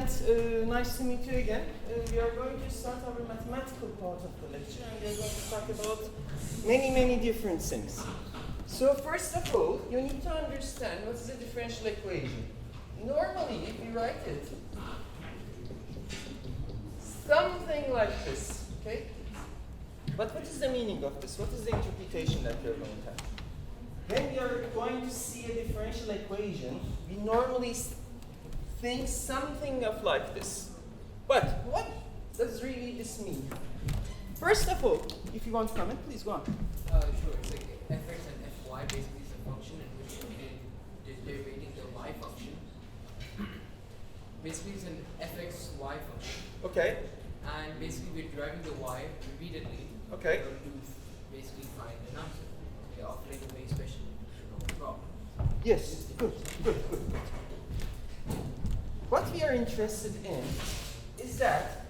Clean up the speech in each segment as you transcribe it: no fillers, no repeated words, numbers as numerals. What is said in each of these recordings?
nice to meet you again. We are going to start our mathematical part of the lecture, and we are going to talk about many different things. So first of all, you need to understand what is a differential equation. Normally, we write it something like this, okay? But what is the meaning of this? What is the interpretation that we are going to have? When we are going to see a differential equation, we normally think something of like this. But what does really this mean? First of all, if you want to comment, please go on. Sure. It's like fx and fy basically is a function in which it is derivating the y function. Basically, it's an fx-y function. Okay. And basically, we're deriving the y repeatedly. Okay. In order to basically find an answer. Okay, offering a very special problem. Yes. Good. What we are interested in is that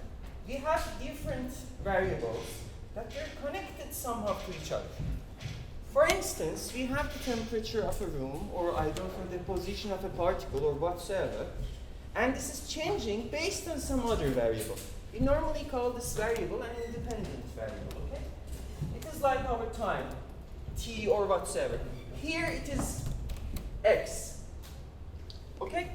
we have different variables that are connected somehow to each other. For instance, we have the temperature of a room, or I don't know, the position of a particle, or whatsoever, and this is changing based on some other variable. We normally call this variable an independent variable, okay? It is like our time, t or whatsoever. Here it is x, okay?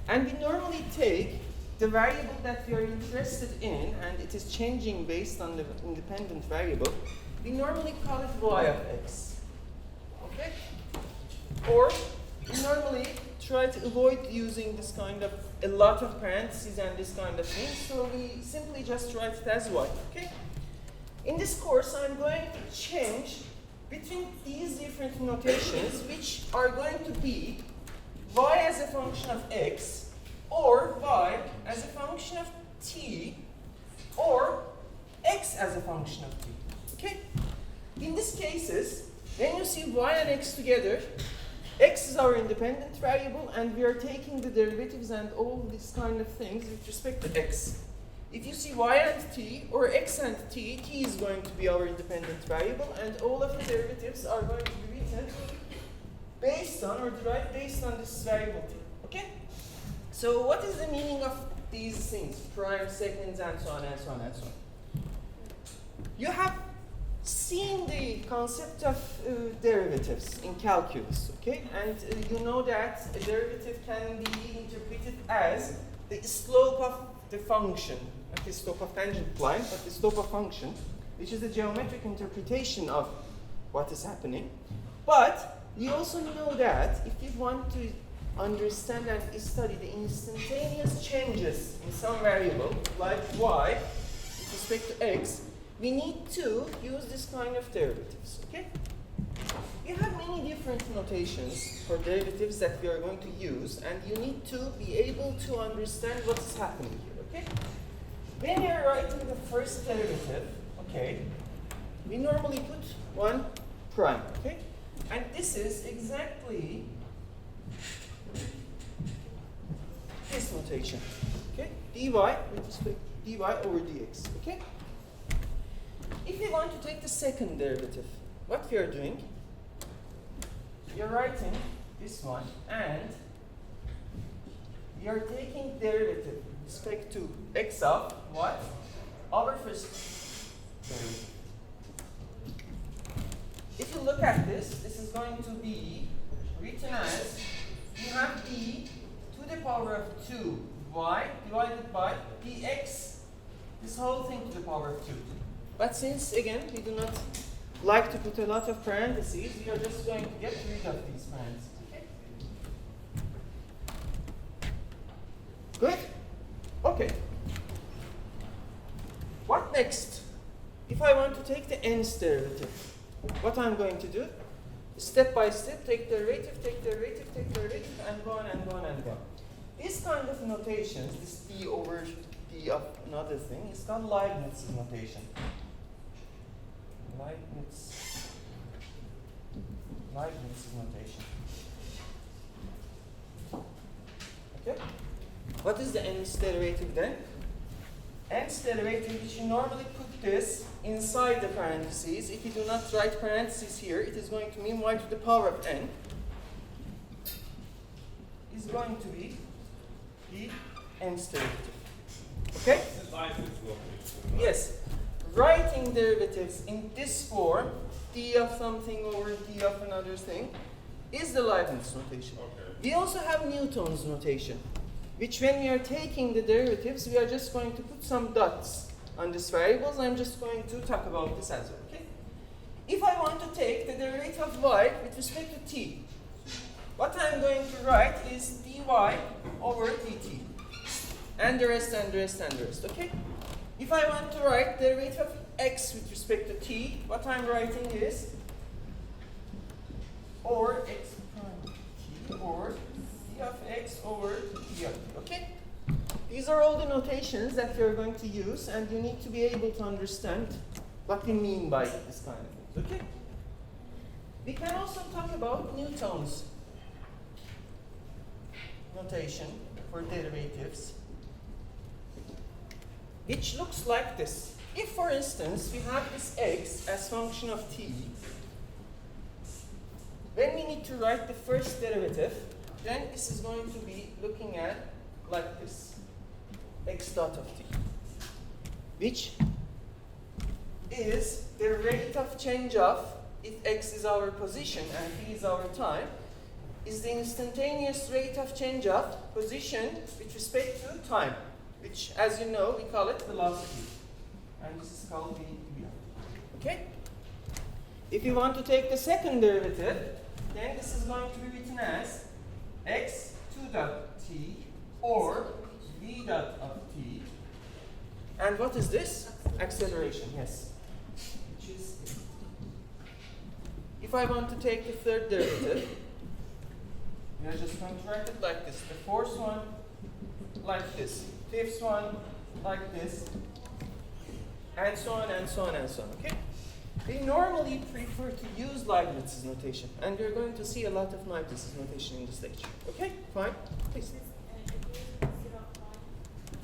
And we normally take the variable that we are interested in, and it is changing based on the independent variable. We normally call it y of x, okay? Or we normally try to avoid using this kind of a lot of parentheses and this kind of thing, so we simply just write it as y, okay? In this course, I'm going to change between these different notations, which are going to be y as a function of x, or y as a function of t, or x as a function of t, okay? In these cases, when you see y and x together, x is our independent variable, and we are taking the derivatives and all these kind of things with respect to x. If you see y and t, or x and t, t is going to be our independent variable, and all of the derivatives are going to be written based on, or derived based on this variable t, okay? So what is the meaning of these things? Prime, seconds, and so on, and so on, and so on. You have seen the concept of derivatives in calculus, okay? And you know that a derivative can be interpreted as the slope of the function, not the slope of tangent line, but the slope of function, which is the geometric interpretation of what is happening. But you also know that if you want to understand and study the instantaneous changes in some variable, like y, with respect to x, we need to use this kind of derivatives, okay? We have many different notations for derivatives that we are going to use, and you need to be able to understand what is happening here, okay? When we are writing the first derivative, okay, we normally put 1 prime, okay? And this is exactly this notation, okay? dy with respect to dy over dx, okay? If we want to take the second derivative, what we are doing, we are writing this one, and we are taking derivative with respect to x of what? Our first derivative. If you look at this, this is going to be written as, you have d to the power of 2y divided by dx, this whole thing to the power of 2. But since, again, we do not like to put a lot of parentheses, we are just going to get rid of these parentheses, okay? Good? Okay. What next? If I want to take the nth derivative, what I'm going to do, step by step, take derivative, and go on, and go on, and go on. This kind of notations, this d over d of another thing, is called Leibniz's notation. Leibniz's notation. Okay? What is the nth derivative then? Nth derivative, which you normally put this inside the parentheses. If you do not write parentheses here, it is going to mean y to the power of n is going to be d hence derivative. Okay? Yes. Writing derivatives in this form, d of something over d of another thing, is the Leibniz notation. Okay. We also have Newton's notation, which when we are taking the derivatives, we are just going to put some dots on these variables. I'm just going to talk about this as well. Okay? If I want to take the derivative of y with respect to t, what I'm going to write is dy over dt. And the rest, and the rest, and the rest. Okay? If I want to write the derivative of x with respect to t, what I'm writing is or x prime t or d of x over d of t. Okay? These are all the notations that you're going to use, and you need to be able to understand what we mean by this kind of things. Okay? We can also talk about Newton's notation for derivatives, which looks like this. If, for instance, we have this x as function of t, when we need to write the first derivative, then this is going to be looking at like this, x dot of t, which is the rate of change of, if x is our position and t is our time, is the instantaneous rate of change of position with respect to time, which, as you know, we call it velocity. And this is called v. Okay? If you want to take the second derivative, then this is going to be written as x2 dot t or v dot of t. And what is this? Acceleration, yes. Which is, if I want to take the third derivative, we are just going to write it like this. The fourth one, like this. Fifth one, like this. And so on, and so on, and so on. Okay? We normally prefer to use Leibniz's notation. And you're going to see a lot of Leibniz's notation in this lecture. Okay? Fine? Please.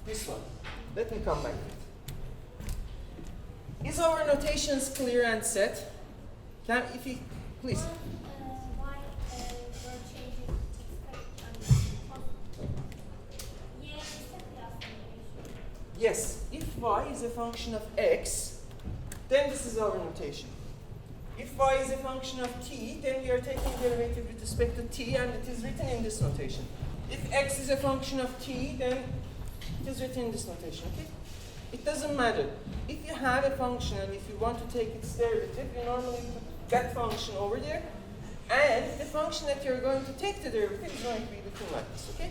This one. Let me come back to it. Is our notations clear and set? Can, if you, please. Yes, if y is a function of x, then this is our notation. If y is a function of t, then we are taking derivative with respect to t, and it is written in this notation. If x is a function of t, then it is written in this notation. Okay? It doesn't matter. If you have a function and if you want to take its derivative, you normally put that function over there, and the function that you're going to take the derivative is going to be looking like this. Okay?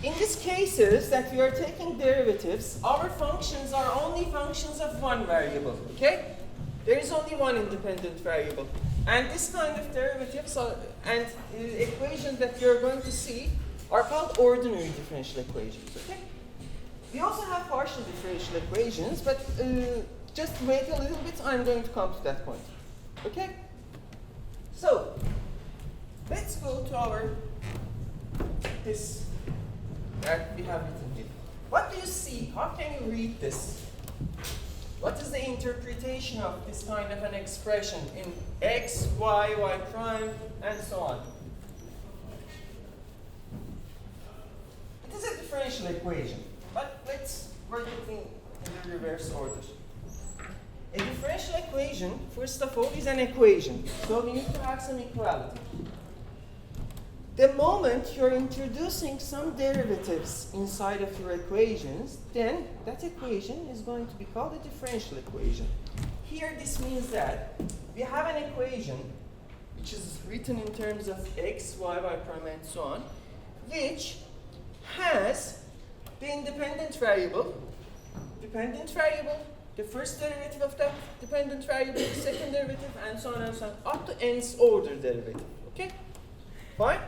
In these cases that we are taking derivatives, our functions are only functions of one variable, okay? There is only one independent variable. And this kind of derivatives and equations that you're going to see are called ordinary differential equations, okay? We also have partial differential equations, but just wait a little bit, I'm going to come to that point, okay? So, let's go to our, this that we have written here. What do you see? How can you read this? What is the interpretation of this kind of an expression in x, y, y prime, and so on? It is a differential equation, but let's write it in the reverse order. A differential equation, first of all, is an equation, so we need to have some equality. The moment you're introducing some derivatives inside of your equations, then that equation is going to be called a differential equation. Here, this means that we have an equation which is written in terms of x, y, y prime, and so on, which has the independent variable, the first derivative of that dependent variable, the second derivative, and so on and so on, up to nth order derivative. Okay? Fine?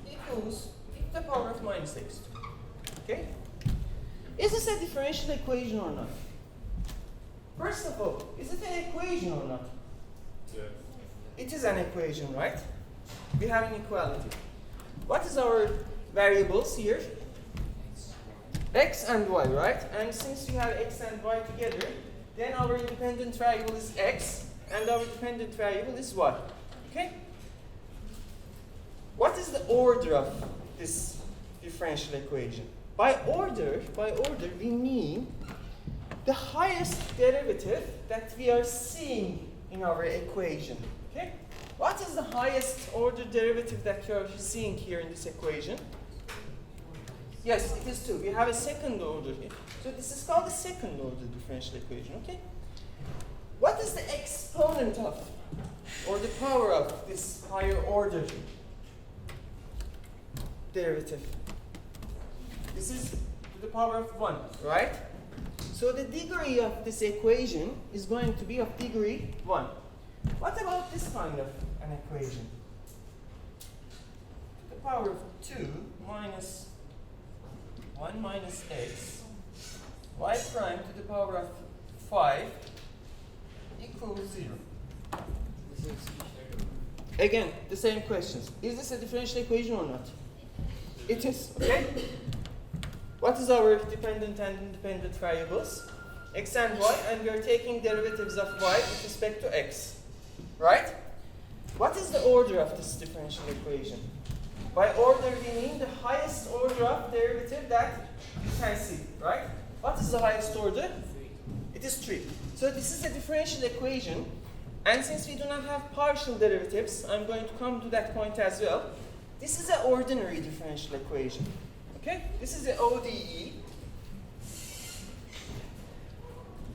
Equals e to the power of minus x2. Okay? Is this a differential equation or not? First of all, is it an equation or not? Yes. It is an equation, right? We have an equality. What is our variables here? X and y, right? And since we have x and y together, then our independent variable is x, and our dependent variable is y. Okay? What is the order of this differential equation. By order, we mean the highest derivative that we are seeing in our equation. Okay? What is the highest order derivative that you are seeing here in this equation? Yes, it is 2. We have a second order here. So this is called the second order differential equation. Okay? What is the exponent of, or the power of, this higher order derivative? This is to the power of 1, right? So the degree of this equation is going to be of degree 1. What about this kind of an equation? To the power of 2 minus 1 minus x, y prime to the power of 5 equals 0. Again, the same questions. Is this a differential equation or not? It is, okay? What is our dependent and independent variables? X and y, and we are taking derivatives of y with respect to x, right? What is the order of this differential equation? By order, we mean the highest order of derivative that you can see, right? What is the highest order? 3. It is 3. So this is a differential equation, and since we do not have partial derivatives, I'm going to come to that point as well. This is an ordinary differential equation. Okay? This is the ODE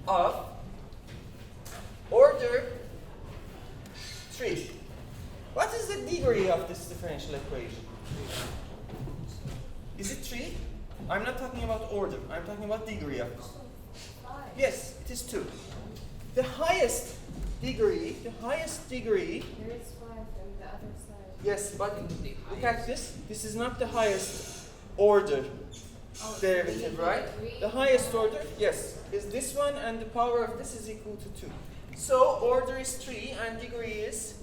of order 3. What is the degree of this differential equation? Is it 3? I'm not talking about order. I'm talking about degree of this. Yes, it is 2. The highest degree. There is 5 on the other side. Yes, but look at this. This is not the highest order derivative, right? The highest order, yes, is this one, and the power of this is equal to 2. So order is 3 and degree is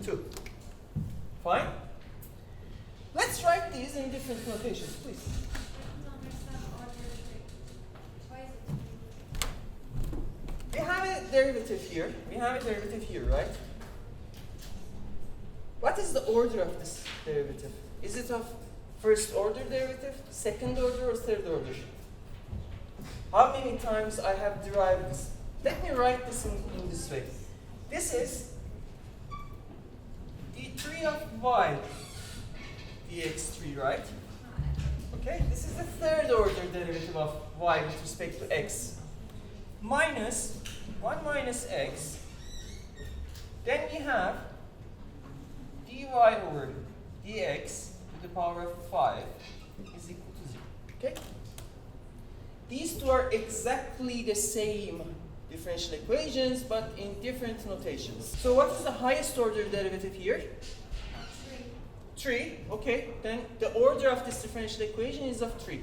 2. Fine? Let's write these in different notations, please. We have a derivative here. Right? What is the order of this derivative? Is it of first order derivative, second order, or third order? How many times I have derived this? Let me write this in this way. This is d3 of y dx3, right? Okay, this is the third order derivative of y with respect to x. Minus 1 minus x. Then we have dy over dx to the power of 5 is equal to 0. Okay? These two are exactly the same differential equations, but in different notations. So what is the highest order derivative here? 3. Okay, then the order of this differential equation is of 3.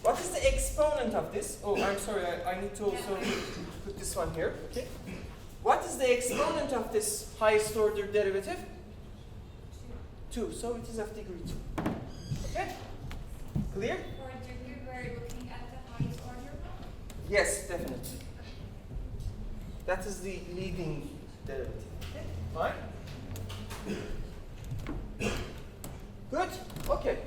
What is the exponent of this? Oh, I'm sorry, I need to also put this one here. Okay. What is the exponent of this highest order derivative? 2. So it is of degree 2. Okay? Clear? For degree, we're looking at the highest order one? Yes, definitely. That is the leading derivative. Okay, fine. Good? Okay.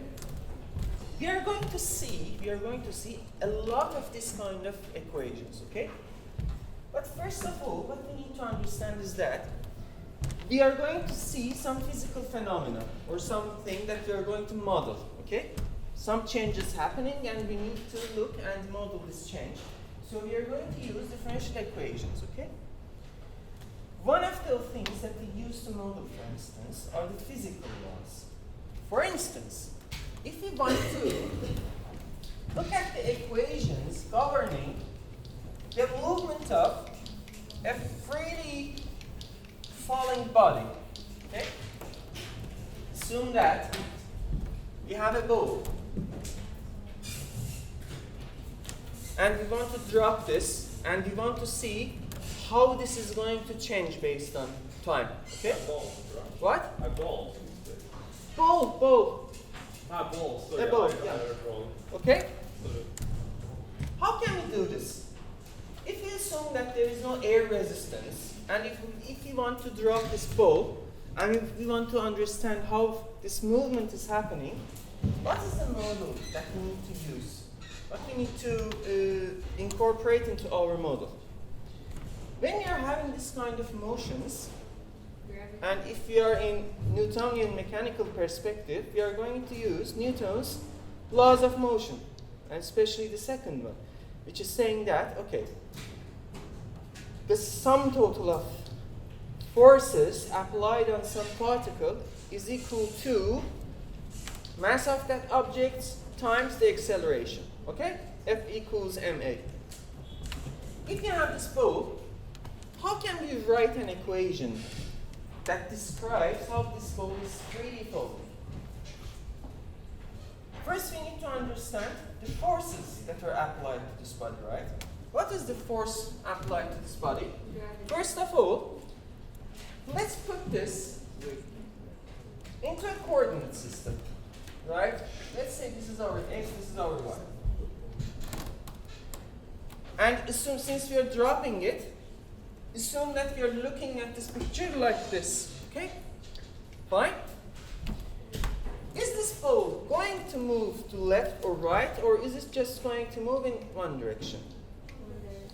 We are going to see a lot of this kind of equations, okay? But first of all, what we need to understand is that we are going to see some physical phenomena or something that we are going to model, okay? Some changes happening and we need to look and model this change. So we are going to use differential equations, okay? One of the things that we use to model, for instance, are the physical laws. For instance, if we want to look at the equations governing the movement of a freely falling body, okay? Assume that we have a ball and we want to drop this and we want to see how this is going to change based on time, okay? What? A ball. Ball. Ball. So A ball, yeah. Wrong. Okay? How can we do this? If we assume that there is no air resistance, and if we want to drop this ball, and if we want to understand how this movement is happening, what is the model that we need to use? What we need to incorporate into our model? When we are having this kind of motions, and if we are in Newtonian mechanical perspective, we are going to use Newton's laws of motion, and especially the second one, which is saying that, okay, the sum total of forces applied on some particle is equal to mass of that object times the acceleration, okay? F equals ma. If you have this ball, how can we write an equation that describes how this ball is really falling? First, we need to understand the forces that are applied to this body, right? What is the force applied to this body? First of all, let's put this into a coordinate system, right? Let's say this is our x, this is our y. And assume, since we are dropping it, assume that we are looking at this picture like this, okay? Fine? Is this ball going to move to left or right, or is it just going to move in one direction?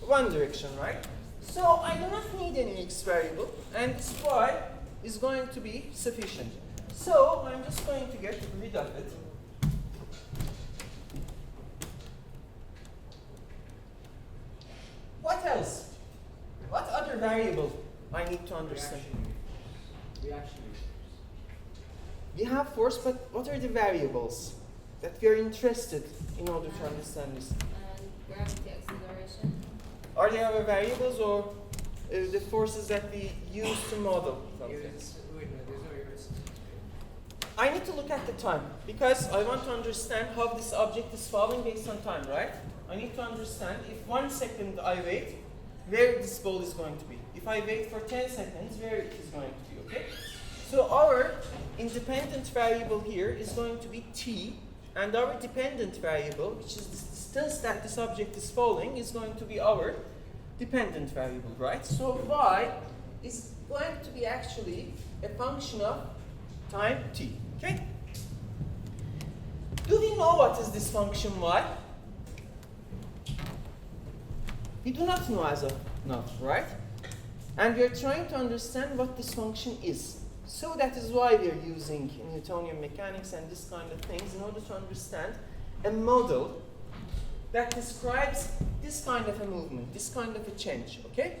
One direction, right? So I do not need any x variable, and this y is going to be sufficient. So I'm just going to get rid of it. What else? What other variable I need to understand? Reaction. We have force, but what are the variables that we are interested in order to understand this? Gravity, acceleration. Are they our variables or the forces that we use to model something? Wait, no, there's no errors. I need to look at the time because I want to understand how this object is falling based on time, right? I need to understand if 1 second I wait, where this ball is going to be. If I wait for 10 seconds, where it is going to be, okay? So our independent variable here is going to be t, and our dependent variable, which is the distance that this object is falling, is going to be our dependent variable, right? So y is going to be actually a function of time t, okay? Do we know what is this function y? We do not know as of now, right? And we are trying to understand what this function is. So that is why we are using Newtonian mechanics and this kind of things in order to understand a model that describes this kind of a movement, this kind of a change, okay?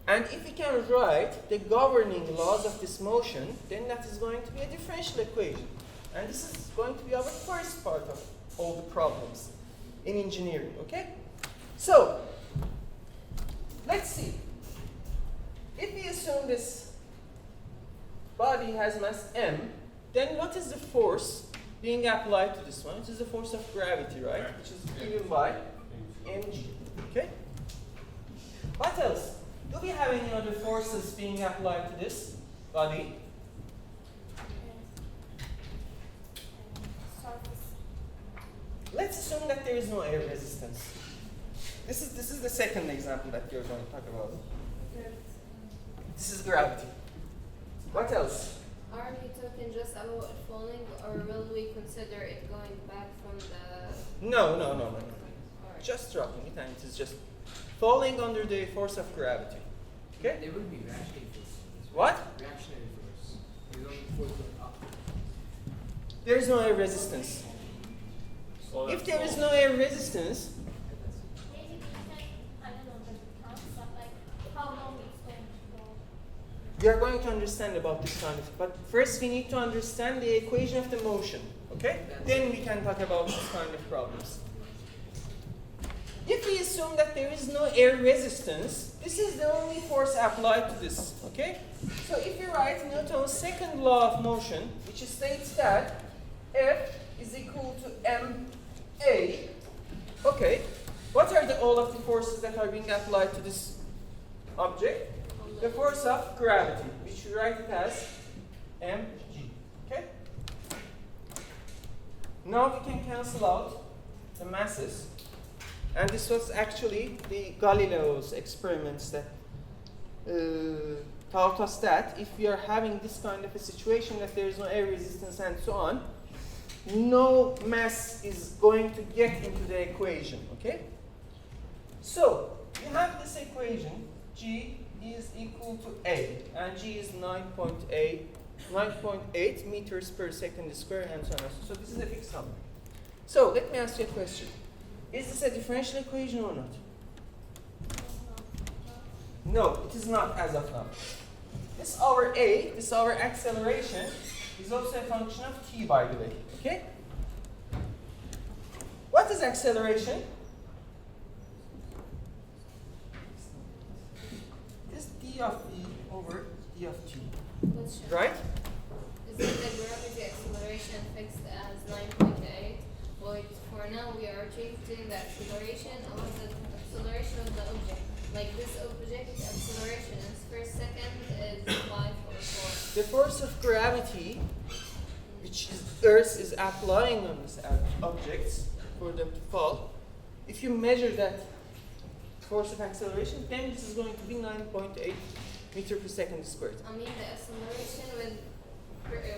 And if we can write the governing laws of this motion, then that is going to be a differential equation. And this is going to be our first part of all the problems in engineering, okay? So, let's see. If we assume this body has mass m, then what is the force being applied to this one? It is the force of gravity, right? Which is given by mg. Okay? What else? Do we have any other forces being applied to this body? Let's assume that there is no air resistance. This is the second example that we're going to talk about. This is gravity. What else? Are we talking just about it falling, or will we consider it going back from the... No. Alright. Just dropping it, and it is just falling under the force of gravity. Okay? There would be reactionary force. What? Reactionary force. There's only force going up. There is no air resistance. If there is no air resistance, Maybe we can, I don't know the concept, like how long it's going to go. we are going to understand about this kind of. But first, we need to understand the equation of the motion. Okay? Then we can talk about this kind of problems. If we assume that there is no air resistance, this is the only force applied to this. Okay? So if you write Newton's second law of motion, which states that F is equal to ma, okay, what are all of the forces that are being applied to this object? The force of gravity, which we write it as mg. Okay? Now we can cancel out the masses. And this was actually the Galileo's experiments that taught us that if we are having this kind of a situation that there is no air resistance and so on, no mass is going to get into the equation, okay? So, you have this equation, G is equal to A, and G is 9.8 meters per second square, and so on. So this is a fixed number. So, let me ask you a question. Is this a differential equation or not? No, it is not as of now. This our A, this our acceleration, is also a function of t, by the way. Okay? What is acceleration? It is d of v over d of t. Right? Is it the gravity acceleration fixed as 9.8? But for now we are changing the acceleration of the acceleration of the object. Like this object acceleration is per second is 5 or 4. The force of gravity, which is Earth is applying on these objects for them to fall, if you measure that force of acceleration, then this is going to be 9.8 meter per second squared. I mean the acceleration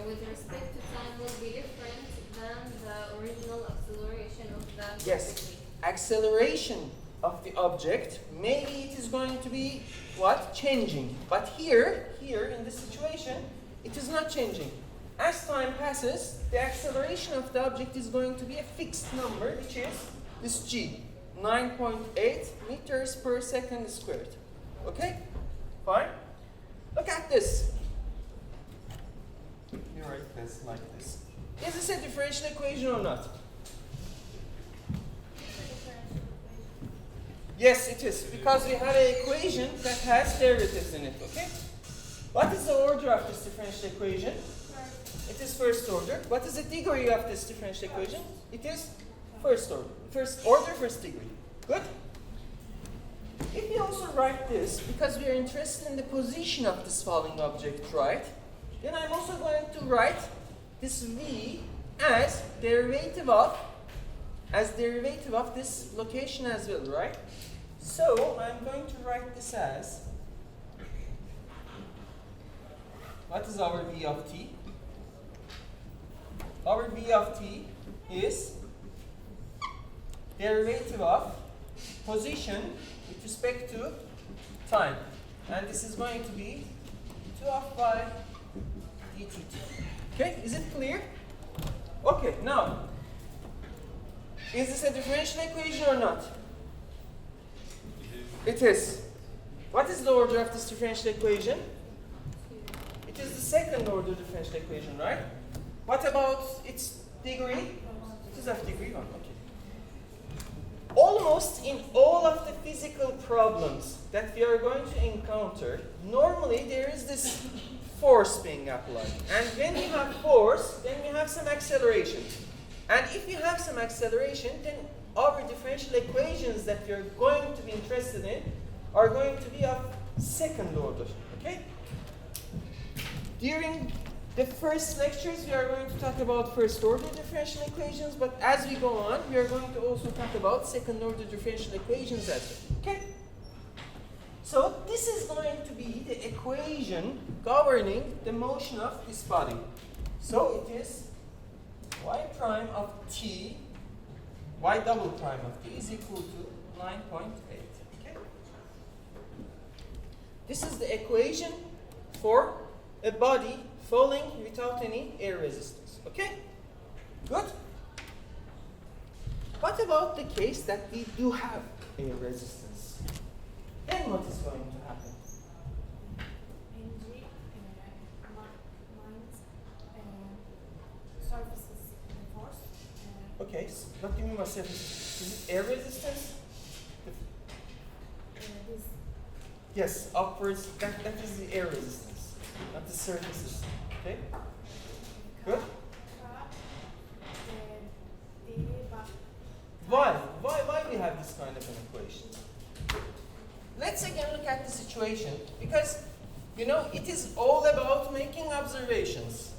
with respect to time will be different than the original acceleration of the Yes, acceleration of the object, maybe it is going to be what? Changing. But here in this situation, it is not changing. As time passes, the acceleration of the object is going to be a fixed number, which is this g, 9.8 meters per second squared. Okay? Fine? Look at this. You write this like this. Is this a differential equation or not? Yes, it is, because we have an equation that has derivatives in it, okay? What is the order of this differential equation? It is first order. What is the degree of this differential equation? It is first order. First order, first degree. Good? If we also write this, because we are interested in the position of this falling object, right? Then I'm also going to write this v as derivative of this location as well, right? So I'm going to write this as, what is our v of t? Our v of t is derivative of position with respect to time. And this is going to be 2 of pi dt. Okay, is it clear? Okay, now, is this a differential equation or not? It is. What is the order of this differential equation? It is the second order differential equation, right? What about its degree? It is of degree 1, okay. Almost in all of the physical problems that we are going to encounter, normally there is this force being applied. And when we have force, then we have some acceleration. And if you have some acceleration, then our differential equations that we are going to be interested in are going to be of second order, okay? During the first lectures, we are going to talk about first order differential equations, but as we go on, we are going to also talk about second order differential equations as well, okay? So this is going to be the equation governing the motion of this body. So it is y prime of t, y double prime of t is equal to 9.8. Okay? This is the equation for a body falling without any air resistance. Okay? Good? What about the case that we do have air resistance? Then what is going to happen? Energy minus surfaces force. Okay, so what do you mean by surface? Is it air resistance? This Yes, upwards, that is the air resistance, not the surfaces. Okay? Good? Why we have this kind of an equation? Let's again look at the situation, because, you know, it is all about making observations.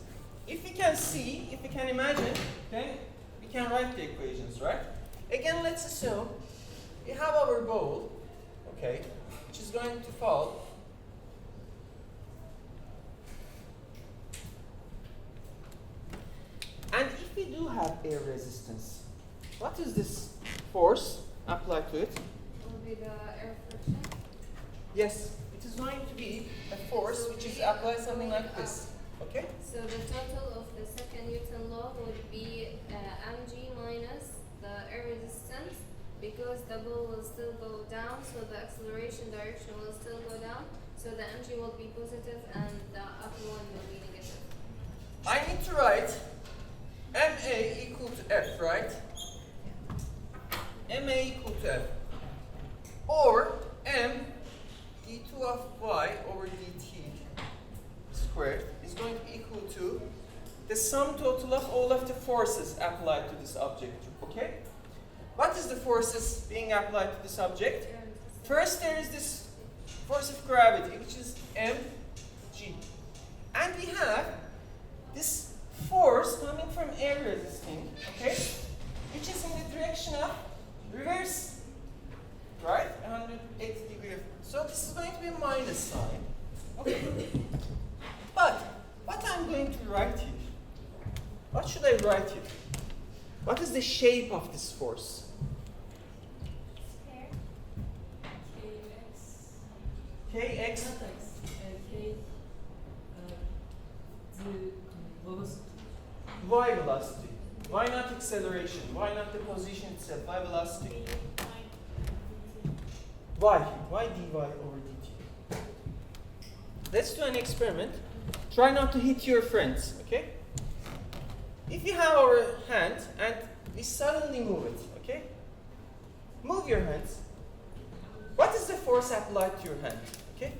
If we can see, if we can imagine, then we can write the equations, right? Again, let's assume we have our ball, okay, which is going to fall if we do have air resistance, what is this force applied to it? Will be the air friction. Yes, it is going to be a force which is applied something like this. Okay? So the total of the second Newton law would be mg minus the air resistance, because the ball will still go down, so the acceleration direction will still go down. So the mg will be positive and the upper one will be negative. I need to write ma equal to f, right? ma equal to f. Or m d2 of y over dt squared is going to be equal to the sum total of all of the forces applied to this object. Okay? What is the forces being applied to this object? Air resistance. First, there is this force of gravity, which is mg. And we have this force coming from air resisting, okay, which is in the direction of reverse, right? 180 degrees. So this is going to be a minus sign. Okay. But what I'm going to write here, what should I write here? What is the shape of this force? Square. KX. Kx. Not X. K. The velocity. Y velocity. Why not acceleration? Why not the position itself? Y velocity. Y. Why dy over dt? Let's do an experiment. Try not to hit your friends, okay? If you have our hand and we suddenly move it, okay? Move your hands. What is the force applied to your hand, okay?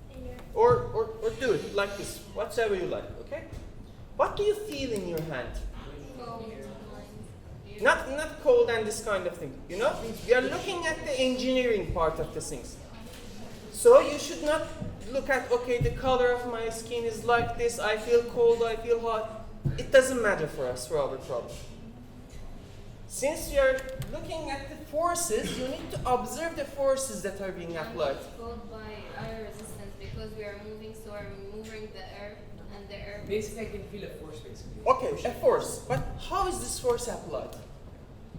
Here. Or do it like this, whatever you like, okay? What do you feel in your hand? Cold lines. Not cold and this kind of thing, you know? We are looking at the engineering part of the things. So you should not look at, okay, the color of my skin is like this, I feel cold, I feel hot. It doesn't matter for us, for our problem. Since we are looking at the forces, you need to observe the forces that are being applied. It's called by air resistance because we are moving, so we're moving the air and the air. Basically, I can feel a force, basically. Okay, a force. But how is this force applied?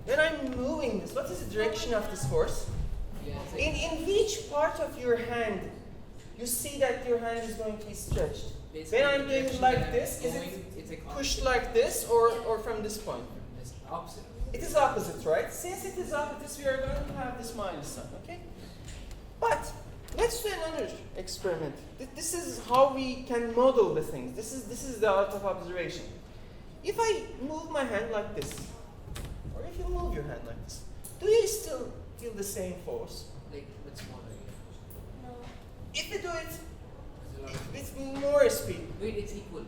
When I'm moving this, what is the direction of this force? Yeah, it's like In which part of your hand you see that your hand is going to be stretched? basically When I'm the doing direction like that I'm this, is going, it it's like pushed opposite. like this or from this point? It's opposite. It is opposite, right? Since it is opposite, we are going to have this minus sign, okay? But let's do another experiment. This is how we can model the things. This is the art of observation. If I move my hand like this, or if you move your hand like this, do you still feel the same force? Like, but smaller. Yeah. No. If you do it There's a lot of with more speed, Wait, it's equal.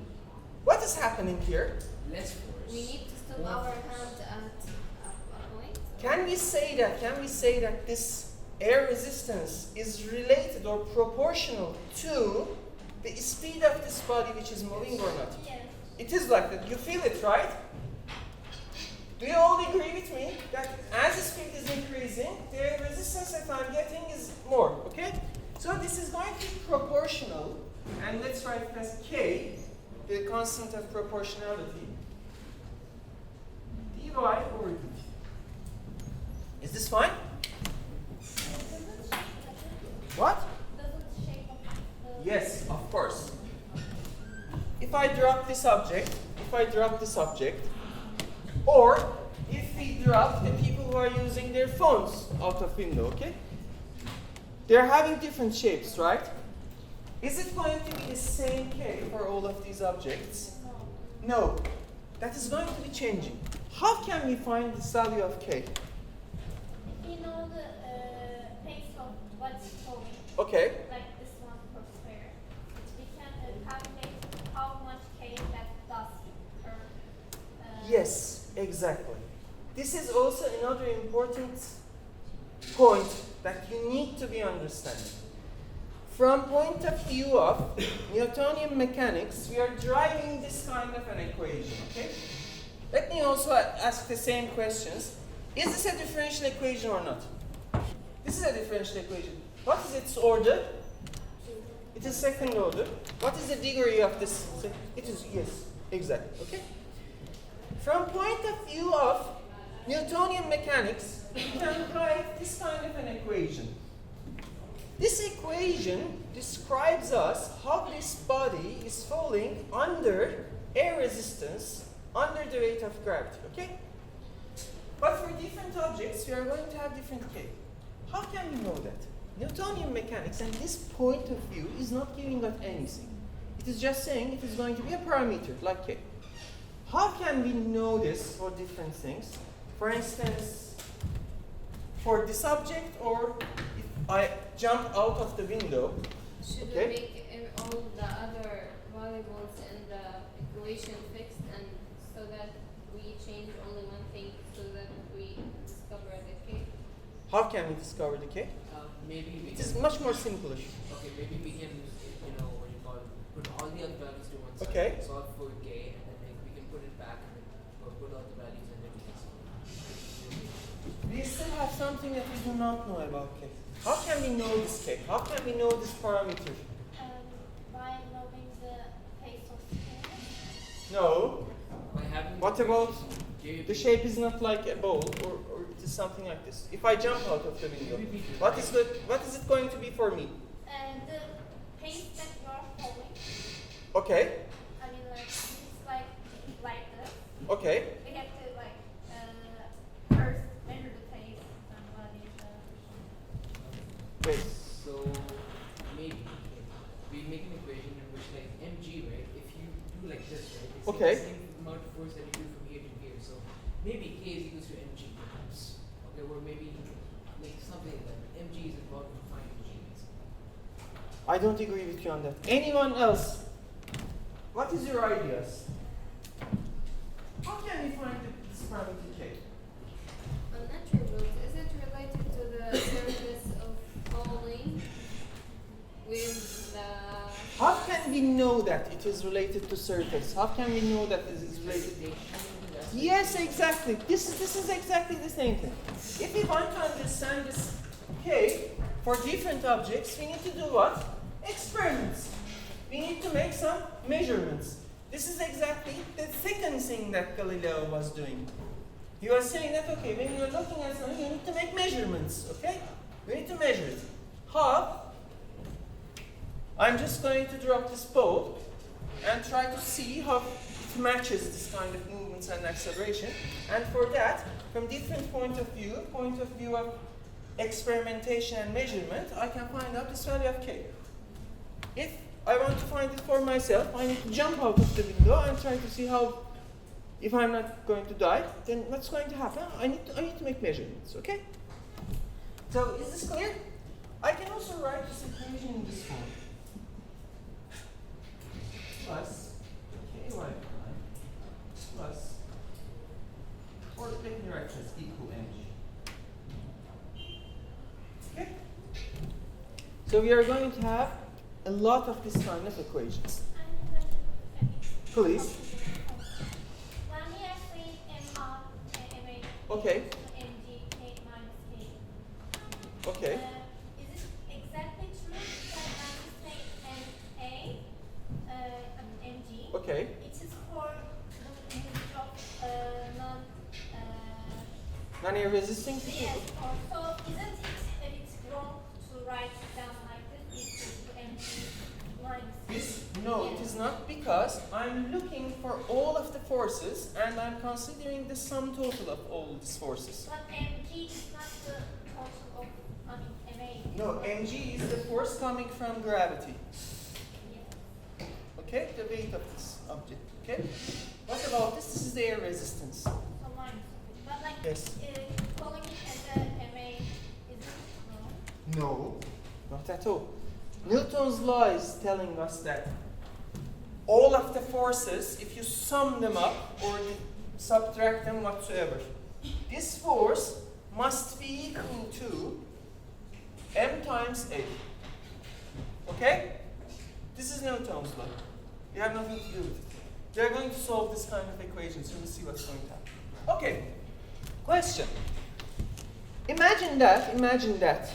what is happening here? Less force. We need to stop More our force. hand at a point. Can we say that this air resistance is related or proportional to the speed of this body which is moving or not? Yes. It is like that. You feel it, right? Do you all agree with me that as the speed is increasing, the air resistance that I'm getting is more, okay? So this is going to be proportional, and let's write it as K, the constant of proportionality, dy over dt. Is this fine? What? Doesn't shape of the Yes, of course. If I drop this object, or if we drop the people who are using their phones out of window, okay? They're having different shapes, right? Is it going to be the same K for all of these objects? No. That is going to be changing. How can we find the value of K? If you know the pace of what's going, Okay. like this one per square, we can calculate how much K that does per. Yes, exactly. This is also another important point that you need to be understanding. From point of view of Newtonian mechanics, we are driving this kind of an equation, okay? Let me also ask the same questions. Is this a differential equation or not? This is a differential equation. What is its order? It is second order. What is the degree of this? It is, yes, exactly, okay? from point of view of Newtonian mechanics, we can write this kind of an equation. This equation describes us how this body is falling under air resistance, under the weight of gravity, okay? But for different objects, we are going to have different K. How can we know that? Newtonian mechanics and this point of view is not giving us anything. It is just saying it is going to be a parameter, like K. How can we know this for different things? For instance, for this object, or if I jump out of the window, Should okay? we make all the other variables in the equation fixed, and so that we change only one thing so that we discover the K? How can we discover the K? Maybe we It is can, much more simpler. okay, maybe we can, you know, what you call it, put all the other values to one side, Okay. solve for K, and then we can put it back and then put all the values and then we can solve. We still have something that we do not know about K. How can we know this K? How can we know this parameter? By knowing the pace of scale. No. By having What about J- the shape is not like a bowl, or it is something like this? If I jump out of the window, Maybe we do what is it going to be for me? The pace that you are following, Okay. I mean, like, it's like this. Okay. We have to, like, first measure the pace and what is the... Wait. So maybe we make an equation in which like mg, right? If you do like this, right? It's Okay. like the same amount of force that you do from here to here. So maybe k is equals to mg perhaps. Okay, or maybe like something like that. Mg is about to find g. I don't agree with you on that. Anyone else? What is your ideas? How can we find this parameter K? Unnatural rules, is it related to the surface of falling with the... How can we know that it is related to surface? How can we know that it is related? Yes, exactly. This is exactly the same thing. If we want to understand this K for different objects, we need to do what? Experiments. We need to make some measurements. This is exactly the second thing that Galileo was doing. He was saying that, okay, when you're looking at something, you need to make measurements, okay? We need to measure it. How? I'm just going to drop this ball and try to see how it matches this kind of movements and acceleration. And for that, from different point of view of experimentation and measurement, I can find out this value of K. If I want to find it for myself, I need to jump out of the window and try to see how, if I'm not going to die, then what's going to happen? I need to make measurements, okay? So is this clear? I can also write this equation in this form. Plus ky prime plus, or let me write this equal mg. Okay? So we are going to have a lot of this kind of equations. Please. When we actually MA Okay. MG K minus K. Okay. Is it exactly true that when we say MG, Okay. it is for the unit of non Non-air resisting? yes, so isn't it a bit wrong to write down like this equal to MG minus This, no, it is not, because I'm looking for all of the forces and I'm considering the sum total of all these forces. But MG is not the total of, MA. No, mg is the force coming from gravity. Yeah. Okay, the weight of this object. Okay. What about this? This is the air resistance. So minus. But like Yes. calling it as a MA isn't wrong. No, not at all. Newton's law is telling us that all of the forces, if you sum them up or subtract them whatsoever, this force must be equal to m times a. Okay? This is Newton's law. You have nothing to do with it. We are going to solve this kind of equation, so we'll see what's going to happen. Okay. Question. Imagine that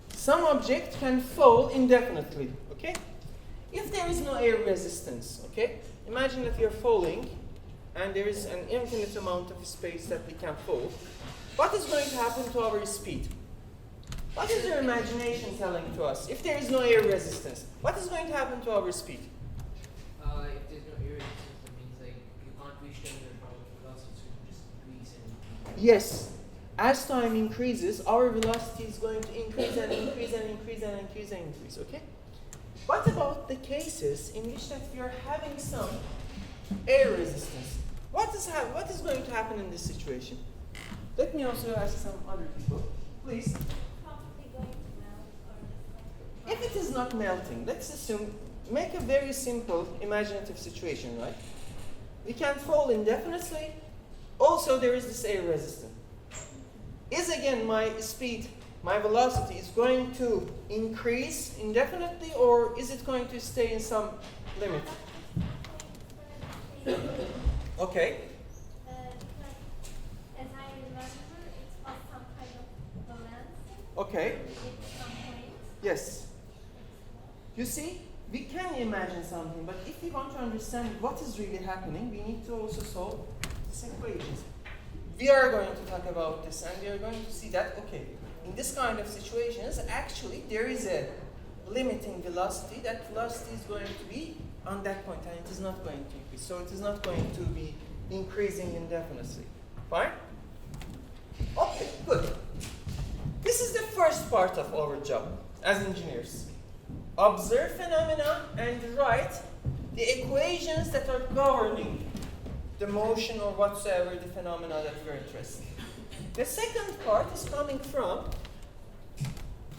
some object can fall indefinitely, okay? If there is no air resistance, okay? Imagine that you're falling and there is an infinite amount of space that we can fold, what is going to happen to our speed? What is your imagination telling to us? If there is no air resistance, what is going to happen to our speed? If there's no air resistance, that means like you can't reach them with velocity, so you just decrease and Yes. As time increases, our velocity is going to increase and increase and increase and increase and increase, okay? What about the cases in which that we are having some air resistance? What is going to happen in this situation? Let me also ask some other people. Please. Probably going to melt or just like. If it is not melting, let's assume, make a very simple imaginative situation, right? We can fall indefinitely. Also, there is this air resistance. Is again my speed, my velocity is going to increase indefinitely, or is it going to stay in some limit? Okay. Because as I remember, it was some kind of balance Okay. with some points. Yes. You see, we can imagine something, but if we want to understand what is really happening, we need to also solve these equations. We are going to talk about this, and we are going to see that, okay, in this kind of situations, actually there is a limiting velocity. That velocity is going to be on that point, and it is not going to increase. So it is not going to be increasing indefinitely. Fine? Okay, good. This is the first part of our job as engineers. Observe phenomena and write the equations that are governing the motion or whatsoever the phenomena that we're interested in. The second part is coming from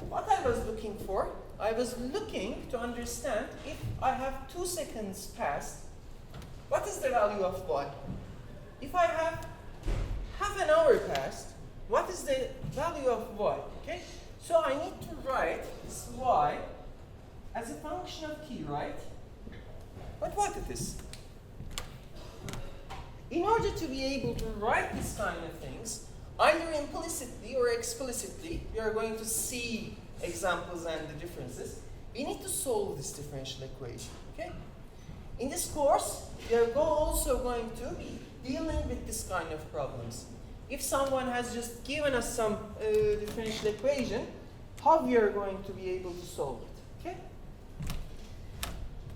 what I was looking for. I was looking to understand if I have 2 seconds passed, what is the value of y? If I have half an hour passed, what is the value of y? Okay? So I need to write this y as a function of t, right? But what it is? In order to be able to write this kind of things, either implicitly or explicitly, we are going to see examples and the differences. We need to solve this differential equation, okay? In this course, we are also going to be dealing with this kind of problems. If someone has just given us some differential equation, how we are going to be able to solve it, okay?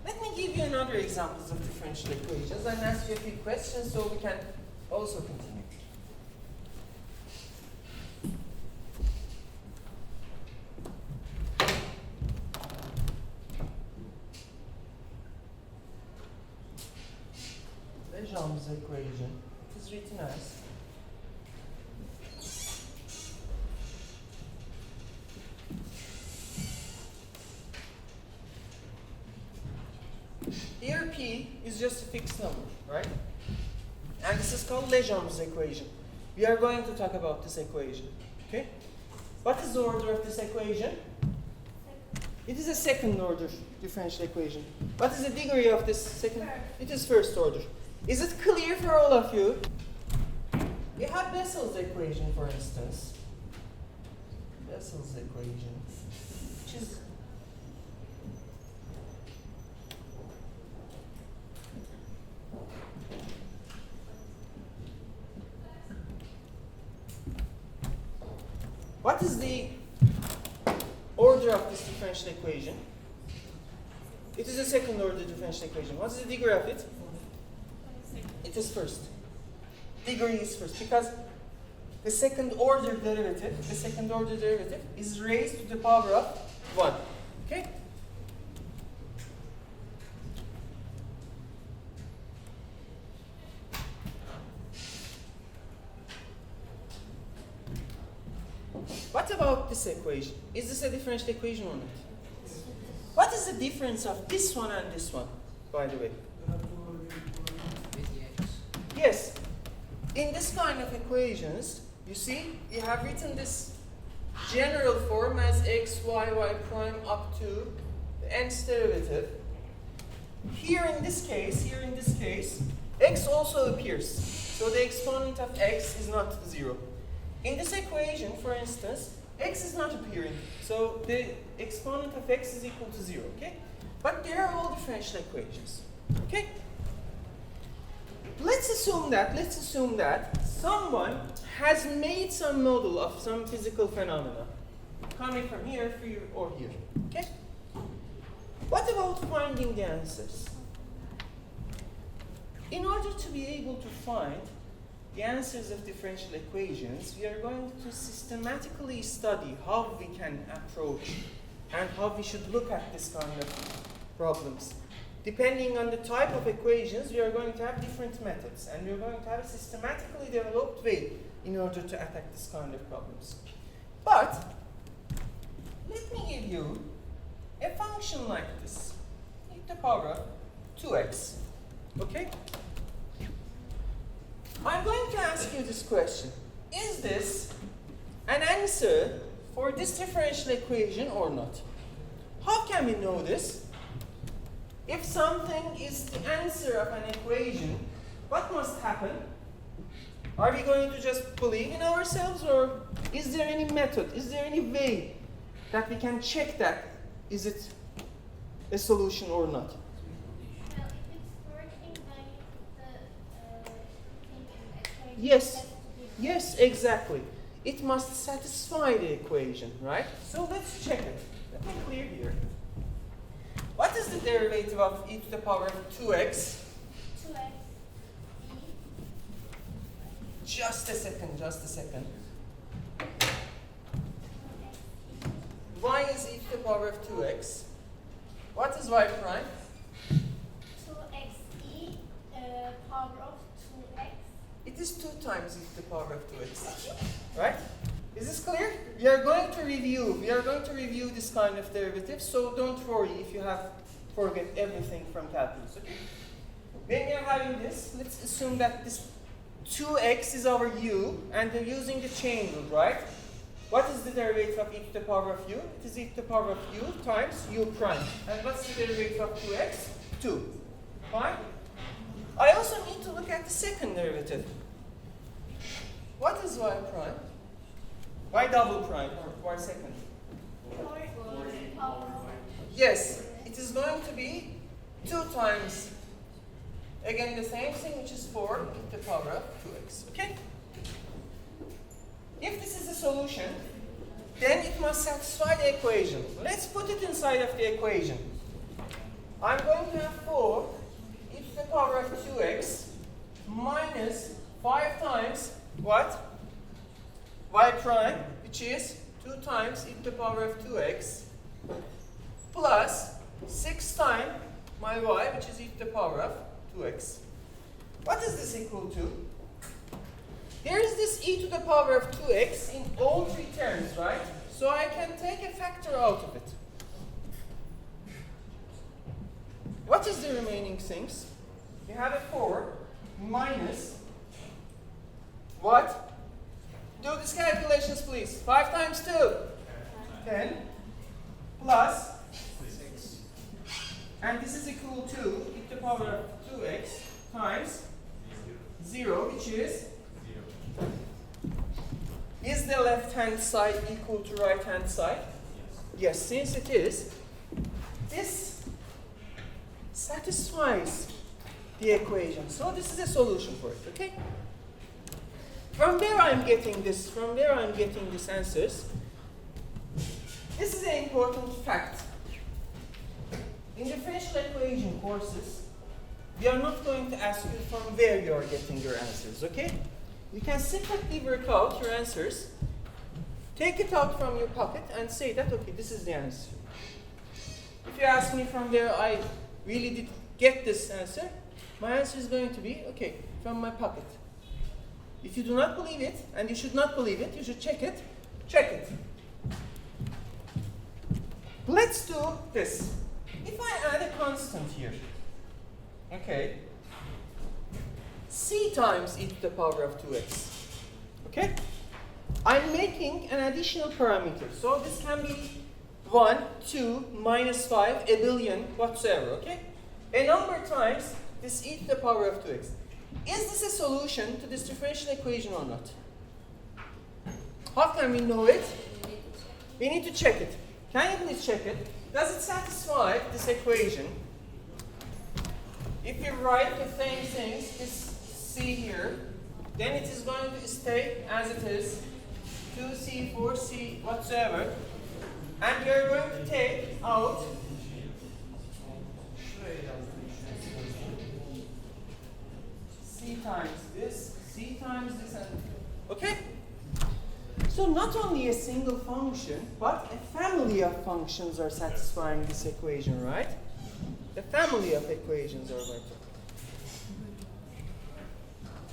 Let me give you another examples of differential equations and ask you a few questions so we can also continue. Lejeun's equation is written as here P is just a fixed number, right? And this is called Lejeun's equation. We are going to talk about this equation, okay? What is the order of this equation? It is a second order differential equation. What is the degree of this second? First. It is first order. Is it clear for all of you? We have Bessel's equation, for instance. Bessel's equation, which is what is the order of this differential equation? It is a second order differential equation. What is the degree of it? It is first. Degree is first because the second order derivative is raised to the power of 1. Okay? What about this equation? Is this a differential equation or not? What is the difference of this one and this one, by the way? basically X. Yes. In this kind of equations, you see, we have written this general form as x, y, y prime up to the nth derivative. Here in this case, x also appears. So the exponent of x is not 0. In this equation, for instance, x is not appearing. So the exponent of x is equal to 0, okay? But they are all differential equations, okay? let's assume that someone has made some model of some physical phenomena coming from here or here. Okay? What about finding the answers? In order to be able to find the answers of differential equations, we are going to systematically study how we can approach and how we should look at this kind of problems. Depending on the type of equations, we are going to have different methods, and we are going to have a systematically developed way in order to attack this kind of problems. But let me give you a function like this, e to the power of 2x. Okay? I'm going to ask you this question. Is this an answer for this differential equation or not? How can we know this? If something is the answer of an equation, what must happen? Are we going to just believe in ourselves, or is there any method, is there any way that we can check that is it a solution or not? Well, if it's working, then the thing in the equation Yes. has to be Yes, exactly. It must satisfy the equation, right? So let's check it. Let me clear here. What is the derivative of e to the power of 2x? 2x e. Just a second. 2x Y is e to the power of 2x. What is y prime? 2x e power of 2x. It is 2 times e to the power of 2x. Right? Is this clear? We are going to review this kind of derivative, so don't worry if you have forget everything from calculus. Okay? When we are having this, let's assume that this 2x is our u, and we're using the chain rule, right? What is the derivative of e to the power of u? It is e to the power of u times u prime. And what's the derivative of 2x? 2. Fine? I also need to look at the second derivative. What is y prime? Y double prime or y second? Power. Yes, it is going to be 2 times, again the same thing, which is 4 e to the power of 2x. Okay? If this is a solution, then it must satisfy the equation. Let's put it inside of the equation. I'm going to have 4 e to the power of 2x minus 5 times what? Y prime, which is 2 times e to the power of 2x, plus 6 times my y, which is e to the power of 2x. What is this equal to? There is this e to the power of 2x in all 3 terms, right? So I can take a factor out of it. What is the remaining things? We have a 4 minus what? Do these calculations, please. 5 times 2. 10 plus 6. And this is equal to e to the power of 2x times 0, which is? Is the left-hand side equal to right-hand side? Yes, since it is, this satisfies the equation. So this is a solution for it, okay? From where I'm getting this answers, this is an important fact. In differential equation courses, we are not going to ask you from where you are getting your answers, okay? You can simply work out your answers, take it out from your pocket and say that, okay, this is the answer. If you ask me from where I really did get this answer, my answer is going to be, okay, from my pocket. If you do not believe it, and you should not believe it, you should check it. Let's do this. If I add a constant here, okay, c times e to the power of 2x, okay? I'm making an additional parameter. So this can be 1, 2, minus 5, a billion, whatsoever, okay? A number times this e to the power of 2x. Is this a solution to this differential equation or not? How can we know it? We need to check it. Can you please check it? Does it satisfy this equation? If you write the same things, this C here, then it is going to stay as it is, 2C, 4C, whatsoever, and we are going to take out C times this, C times this, and okay? So not only a single function, but a family of functions are satisfying this equation, right? A family of equations are going to.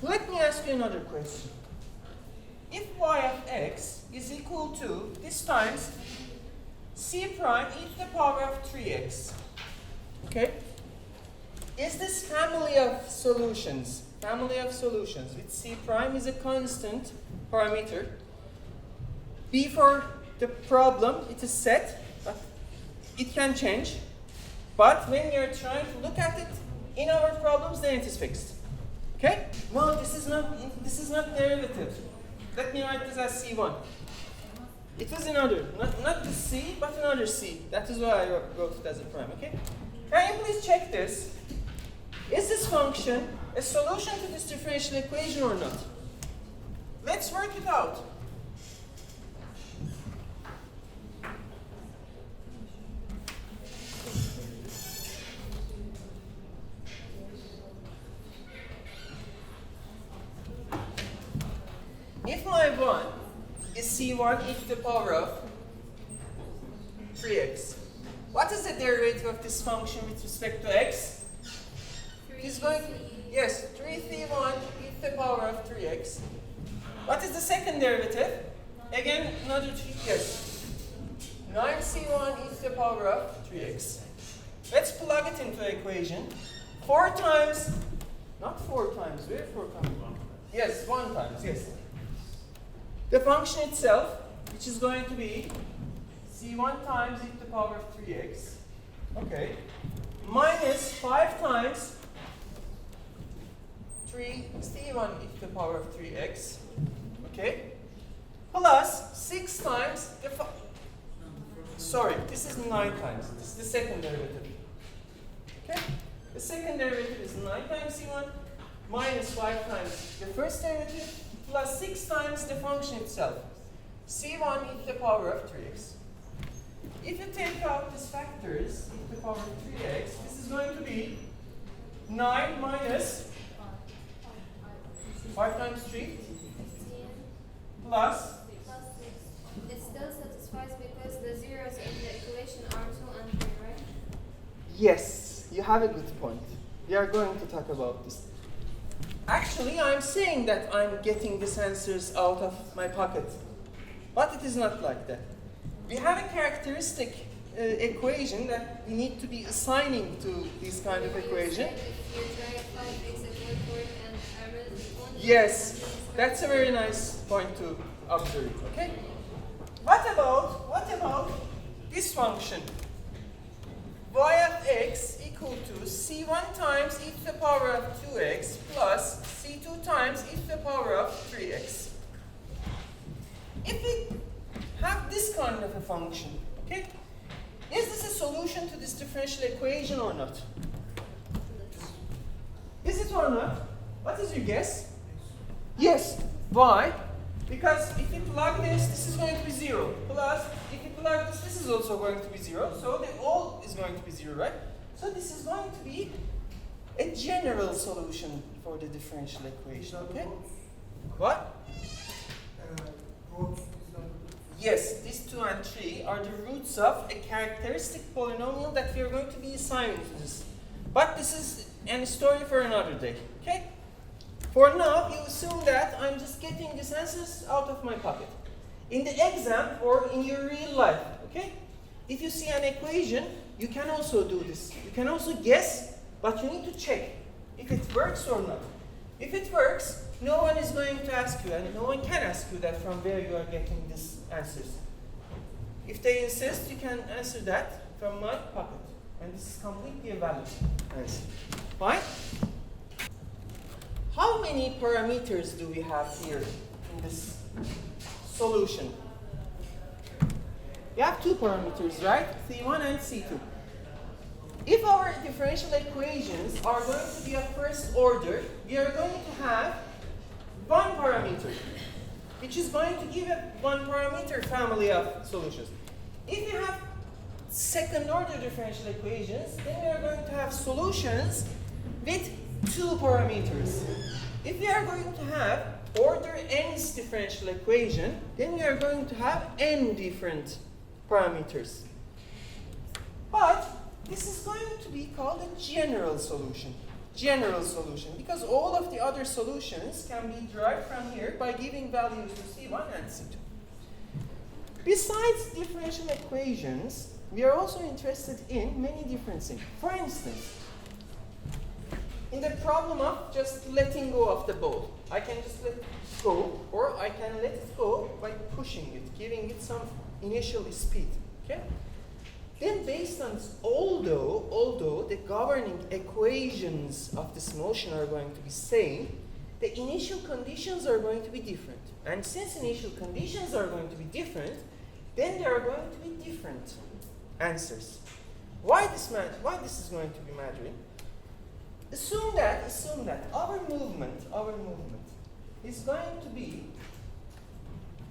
Let me ask you another question. If y of x is equal to, this times, c prime e to the power of 3x, okay? Is this family of solutions with c prime is a constant parameter? B for the problem, it is set, but it can change. But when you're trying to look at it in our problems, then it is fixed. Okay? No, this is not derivative. Let me write this as C1. It is another, not the C, but another C. That is why I wrote it as a prime, okay? Can you please check this? Is this function a solution to this differential equation or not? Let's work it out. If my 1 is C1 e to the power of 3x, what is the derivative of this function with respect to x? It is going to, yes, 3C1 e to the power of 3x. What is the second derivative? Again, another 3, yes. 9C1 e to the power of 3x. Let's plug it into the equation. 4 times, not 4 times, where 4 times? Yes, 1 times, yes. The function itself, which is going to be C1 times e to the power of 3x, okay, minus 5 times 3C1 e to the power of 3x, okay, plus 6 times the sorry, this is 9 times, this is the second derivative, okay, the second derivative is 9 times C1 minus 5 times the first derivative, plus 6 times the function itself, C1 e to the power of 3x. If you take out these factors, e to the power of 3x, this is going to be 9 minus 5 times 3 plus. It still satisfies because the zeros in the equation are 2 and 3, right? Yes, you have a good point. We are going to talk about this. Actually, I'm saying that I'm getting these answers out of my pocket. But it is not like that. We have a characteristic equation that we need to be assigning to this kind of equation. Yes, that's a very nice point to observe, okay? What about this function? Y of x equal to C1 times e to the power of 2x plus C2 times e to the power of 3x. If we have this kind of a function, okay, is this a solution to this differential equation or not? Is it or not? What is your guess? Yes. Why? Because if you plug this is going to be 0. Plus, if you plug this is also going to be 0. So the all is going to be 0, right? So this is going to be a general solution for the differential equation, okay? What? Yes, these 2 and 3 are the roots of a characteristic polynomial that we are going to be assigning to this. But this is a story for another day, okay? For now, you assume that I'm just getting these answers out of my pocket. In the exam or in your real life, okay? If you see an equation, you can also do this. You can also guess, but you need to check if it works or not. If it works, no one is going to ask you, and no one can ask you that from where you are getting these answers. If they insist, you can answer that from my pocket. And this is completely a valid answer. Fine? How many parameters do we have here in this solution? We have 2 parameters, right? C1 and C2. if our differential equations are going to be of first order, we are going to have one parameter, which is going to give a one parameter family of solutions. If you have second order differential equations, then we are going to have solutions with two parameters. If we are going to have order n's differential equation, then we are going to have n different parameters. But this is going to be called a general solution. General solution, because all of the other solutions can be derived from here by giving values to C1 and C2. Besides differential equations, we are also interested in many different things. For instance, in the problem of just letting go of the ball, I can just let it go, or I can let it go by pushing it, giving it some initial speed. Okay? Then based on this, although the governing equations of this motion are going to be same, the initial conditions are going to be different. And since initial conditions are going to be different, then there are going to be different answers. Why this is going to be mattering? Assume that our movement is going to be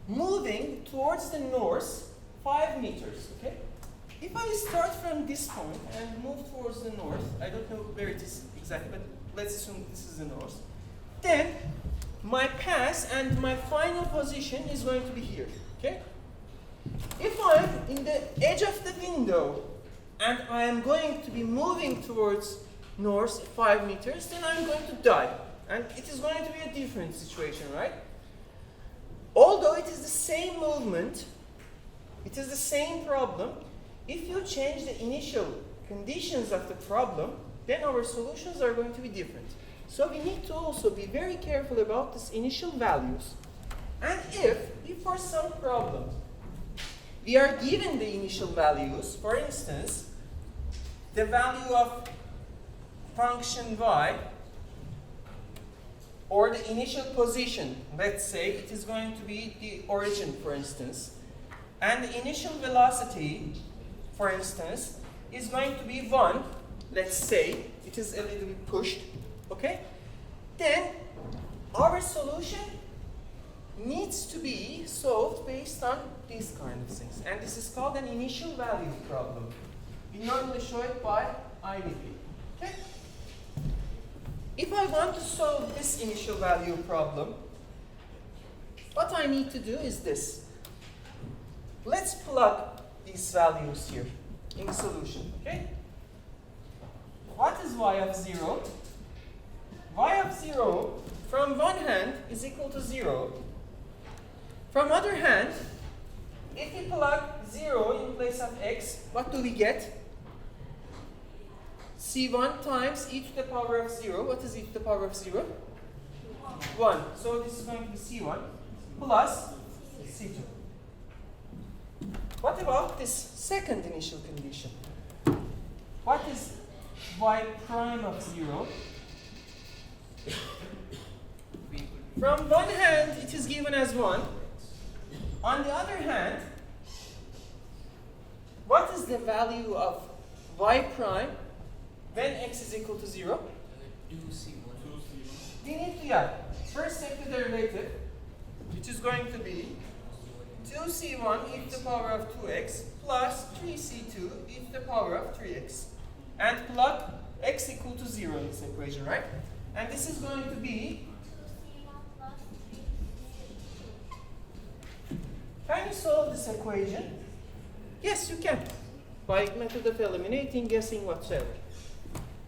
moving towards the north 5 meters, okay? If I start from this point and move towards the north, I don't know where it is exactly, but let's assume this is the north, then my pass and my final position is going to be here, okay? If I'm in the edge of the window and I am going to be moving towards north 5 meters, then I'm going to die. And it is going to be a different situation, right? Although it is the same movement, it is the same problem, if you change the initial conditions of the problem, then our solutions are going to be different. So we need to also be very careful about these initial values. And if for some problem we are given the initial values, for instance, the value of function y, or the initial position, let's say it is going to be the origin, for instance, and the initial velocity, for instance, is going to be 1, let's say it is a little bit pushed, okay? Then our solution needs to be solved based on these kind of things. And this is called an initial value problem. We normally show it by IVP. Okay? If I want to solve this initial value problem, what I need to do is this. Let's plug these values here in the solution. Okay? What is y of 0? Y of 0 from one hand is equal to 0. From other hand, if we plug 0 in place of x, what do we get? C1 times e to the power of 0. What is e to the power of 0? 1. So this is going to be C1 plus C2. What about this second initial condition? What is y prime of 0? From one hand, it is given as 1. On the other hand, what is the value of y prime when x is equal to 0? 2C1. We need to first take the derivative, which is going to be 2c1 e to the power of 2x plus 3c2 e to the power of 3x. And plug x equal to 0 in this equation, right? And this is going to be... Can you solve this equation? Yes, you can. By method of eliminating, guessing, whatsoever.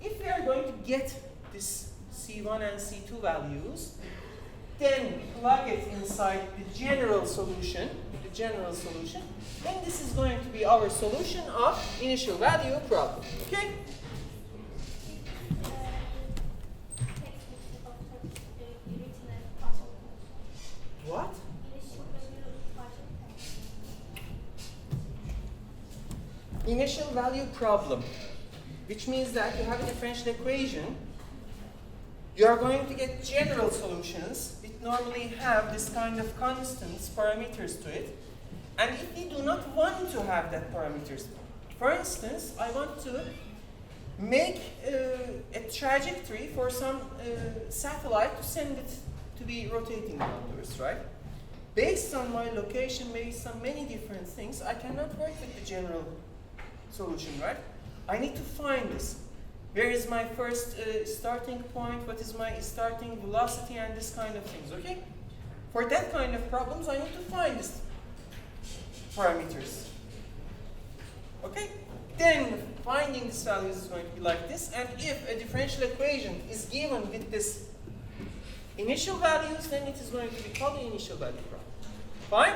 If we are going to get this C1 and C2 values, then plug it inside the general solution, then this is going to be our solution of initial value problem. Okay? What? Initial value problem, which means that you have a differential equation, you are going to get general solutions which normally have this kind of constants, parameters to it, and if we do not want to have that parameters, for instance, I want to make a trajectory for some satellite to send it to be rotating around Earth, right? Based on my location, based on many different things, I cannot work with the general solution, right? I need to find this. Where is my first starting point? What is my starting velocity and this kind of things, okay? For that kind of problems, I need to find these parameters. Okay? Then finding these values is going to be like this, and if a differential equation is given with this initial values, then it is going to be called the initial value problem. Fine?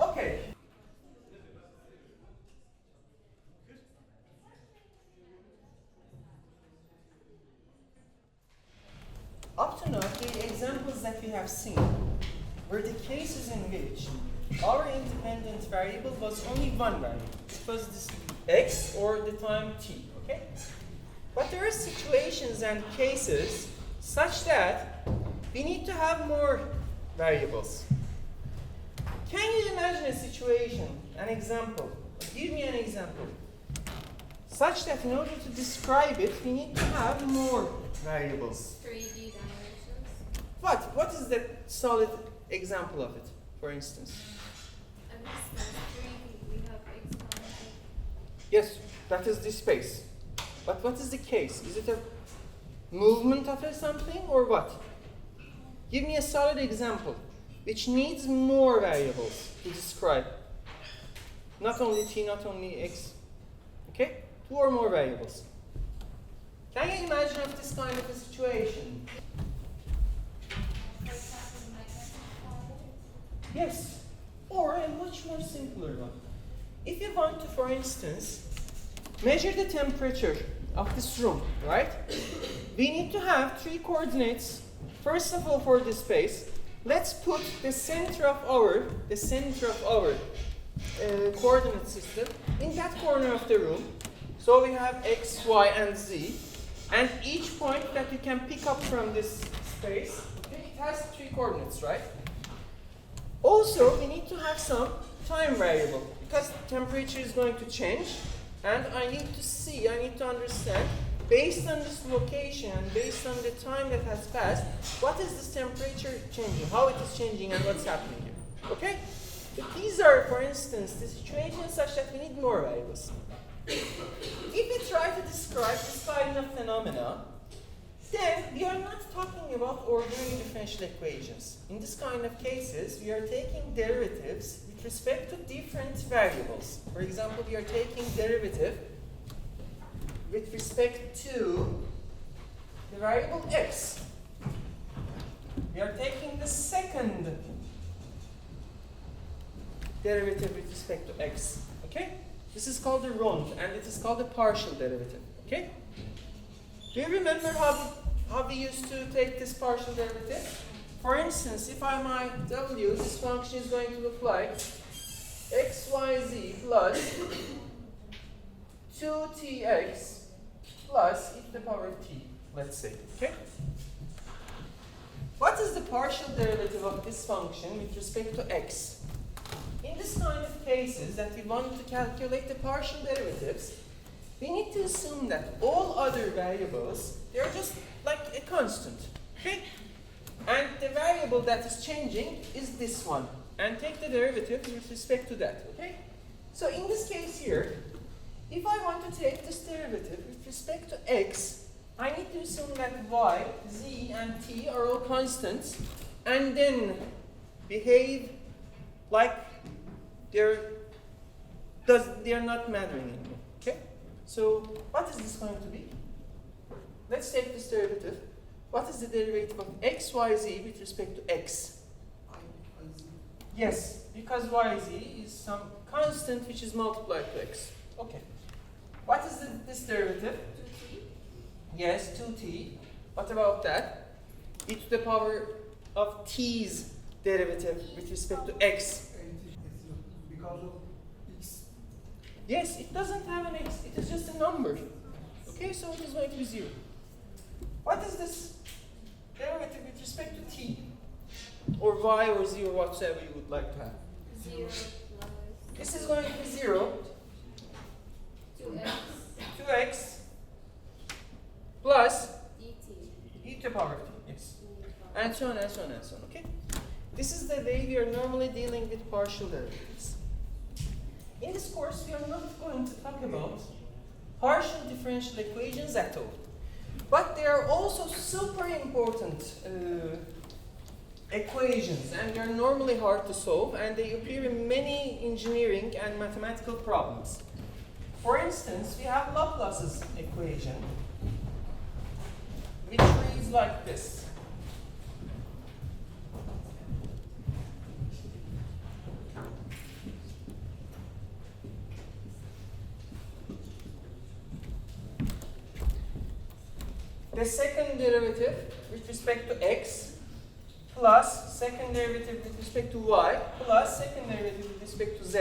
Okay. Up to now, the examples that we have seen were the cases in which our independent variable was only one variable. It was this x or the time t, okay? But there are situations and cases such that we need to have more variables. Can you imagine a situation, an example? Give me an example. Such that in order to describe it, we need to have more variables. 3D dimensions. What is the solid example of it, for instance? At least 3D, we have exponential. Yes, that is the space. But what is the case? Is it a movement of something or what? Give me a solid example which needs more variables to describe. Not only t, not only x. Okay? 2 or more variables. Can you imagine of this kind of a situation? For example, magnetic. Yes. Or a much more simpler one. If you want to, for instance, measure the temperature of this room, right? We need to have 3 coordinates. First of all, for this space, let's put the center of our coordinate system in that corner of the room. So we have x, y, and z, and each point that you can pick up from this space, okay, it has 3 coordinates, right? Also, we need to have some time variable because temperature is going to change, and I need to understand, based on this location and based on the time that has passed, what is this temperature changing, how it is changing, and what's happening here. Okay? So these are, for instance, the situations such that we need more variables. If we try to describe this kind of phenomena, then we are not talking about ordinary differential equations. In this kind of cases, we are taking derivatives with respect to different variables. For example, we are taking derivative with respect to the variable x. We are taking the second derivative with respect to x. Okay? This is called the rond, and it is called the partial derivative. Okay? Do you remember how we used to take this partial derivative? For instance, if I might w, this function is going to look like xyz plus 2tx plus e to the power of t, let's say. Okay? What is the partial derivative of this function with respect to x? In this kind of cases that we want to calculate the partial derivatives, we need to assume that all other variables, they are just like a constant. Okay? And the variable that is changing is this one. And take the derivative with respect to that. Okay? So in this case here, if I want to take this derivative with respect to x, I need to assume that y, z, and t are all constants, and then behave like they're not mattering anymore. Okay? So what is this going to be? Let's take this derivative. What is the derivative of x, y, z with respect to x? Yes, because y, z is some constant which is multiplied to x. Okay. What is this derivative? 2t. Yes, 2t. What about that? E to the power of t's derivative with respect to x. Because of x. Yes, it doesn't have an x. It is just a number. Okay, so it is going to be 0. What is this derivative with respect to t? Or y or z or whatsoever you would like to have. 0 plus This is going to be 0. 2x. 2x plus et. e to the power of t, yes. And so on and so on and so on, okay? This is the way we are normally dealing with partial derivatives. In this course, we are not going to talk about partial differential equations at all. But they are also super important equations, and they are normally hard to solve, and they appear in many engineering and mathematical problems. For instance, we have Laplace's equation, which reads like this. The second derivative with respect to x plus second derivative with respect to y plus second derivative with respect to z,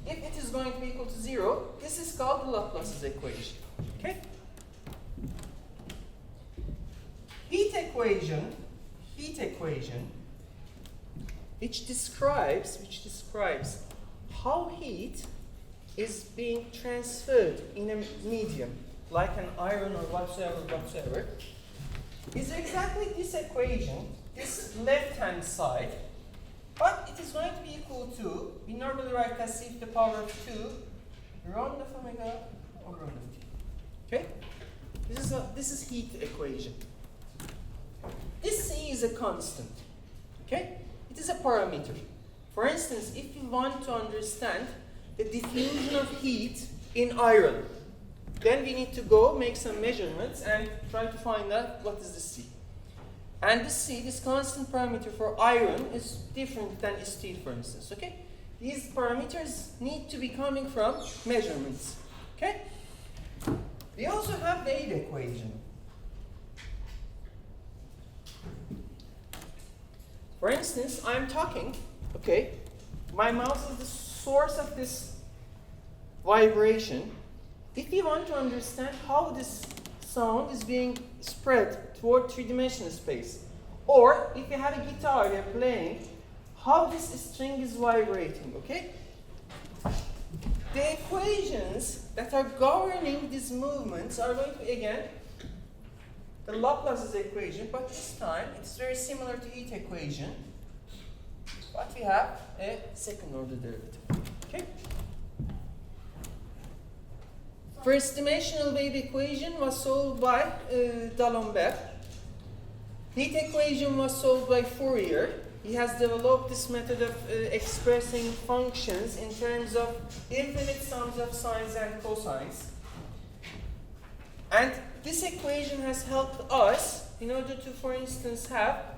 if it is going to be equal to 0, this is called Laplace's equation. Okay? Heat equation, which describes how heat is being transferred in a medium, like an iron or whatsoever, is exactly this equation, this left-hand side, but it is going to be equal to, we normally write as c to the power of 2, round of omega or round of t. Okay? This is heat equation. This c is a constant. Okay? It is a parameter. For instance, if you want to understand the diffusion of heat in iron, then we need to go make some measurements and try to find out what is the C. And the C, this constant parameter for iron, is different than steel, for instance. Okay? These parameters need to be coming from measurements. Okay? We also have Wade equation. For instance, I'm talking, okay? My mouth is the source of this vibration. If you want to understand how this sound is being spread toward three-dimensional space, or if you have a guitar you're playing, how this string is vibrating, okay? The equations that are governing these movements are going to, again, the Laplace's equation, but this time it's very similar to heat equation, but we have a second order derivative, okay? First dimensional wave equation was solved by D'Alembert. Heat equation was solved by Fourier. He has developed this method of expressing functions in terms of infinite sums of sines and cosines. And this equation has helped us in order to, for instance, have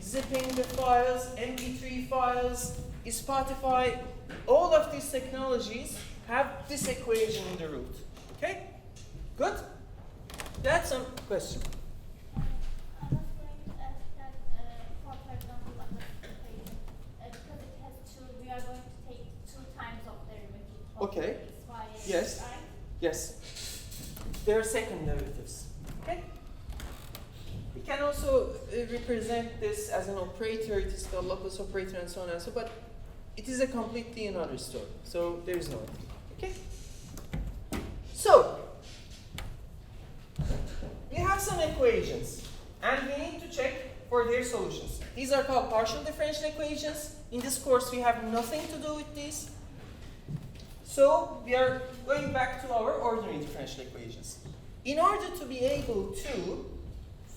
zipping the files, MP3 files, Spotify, all of these technologies have this equation in the root. Okay? Good? That's some question. I was going to ask that, for example, like this equation, because it has two, we are going to take 2 times of derivative of Okay. x, y, and Yes. right? Yes. They are second derivatives. Okay? We can also represent this as an operator. It is called Laplace operator and so on and so on. But it is a completely another story. So there is no. Okay? So, we have some equations, and we need to check for their solutions. These are called partial differential equations. In this course, we have nothing to do with these. So, we are going back to our ordinary differential equations. In order to be able to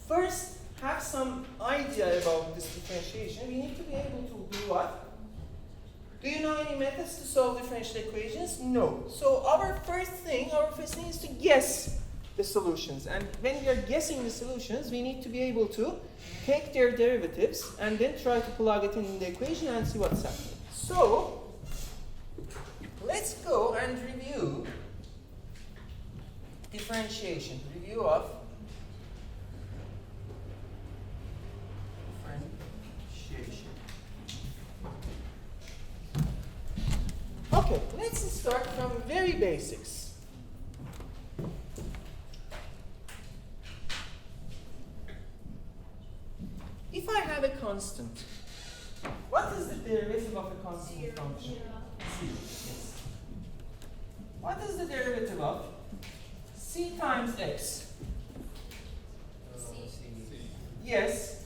first have some idea about this differentiation, we need to be able to do what? Do you know any methods to solve differential equations? No. So our first thing is to guess the solutions. And when we are guessing the solutions, we need to be able to take their derivatives and then try to plug it in the equation and see what's happening. So let's go and review differentiation. Review of differentiation. Okay, let's start from very basics. If I have a constant, what is the derivative of a constant function? Zero. Yes. What is the derivative of C times X. C. Yes.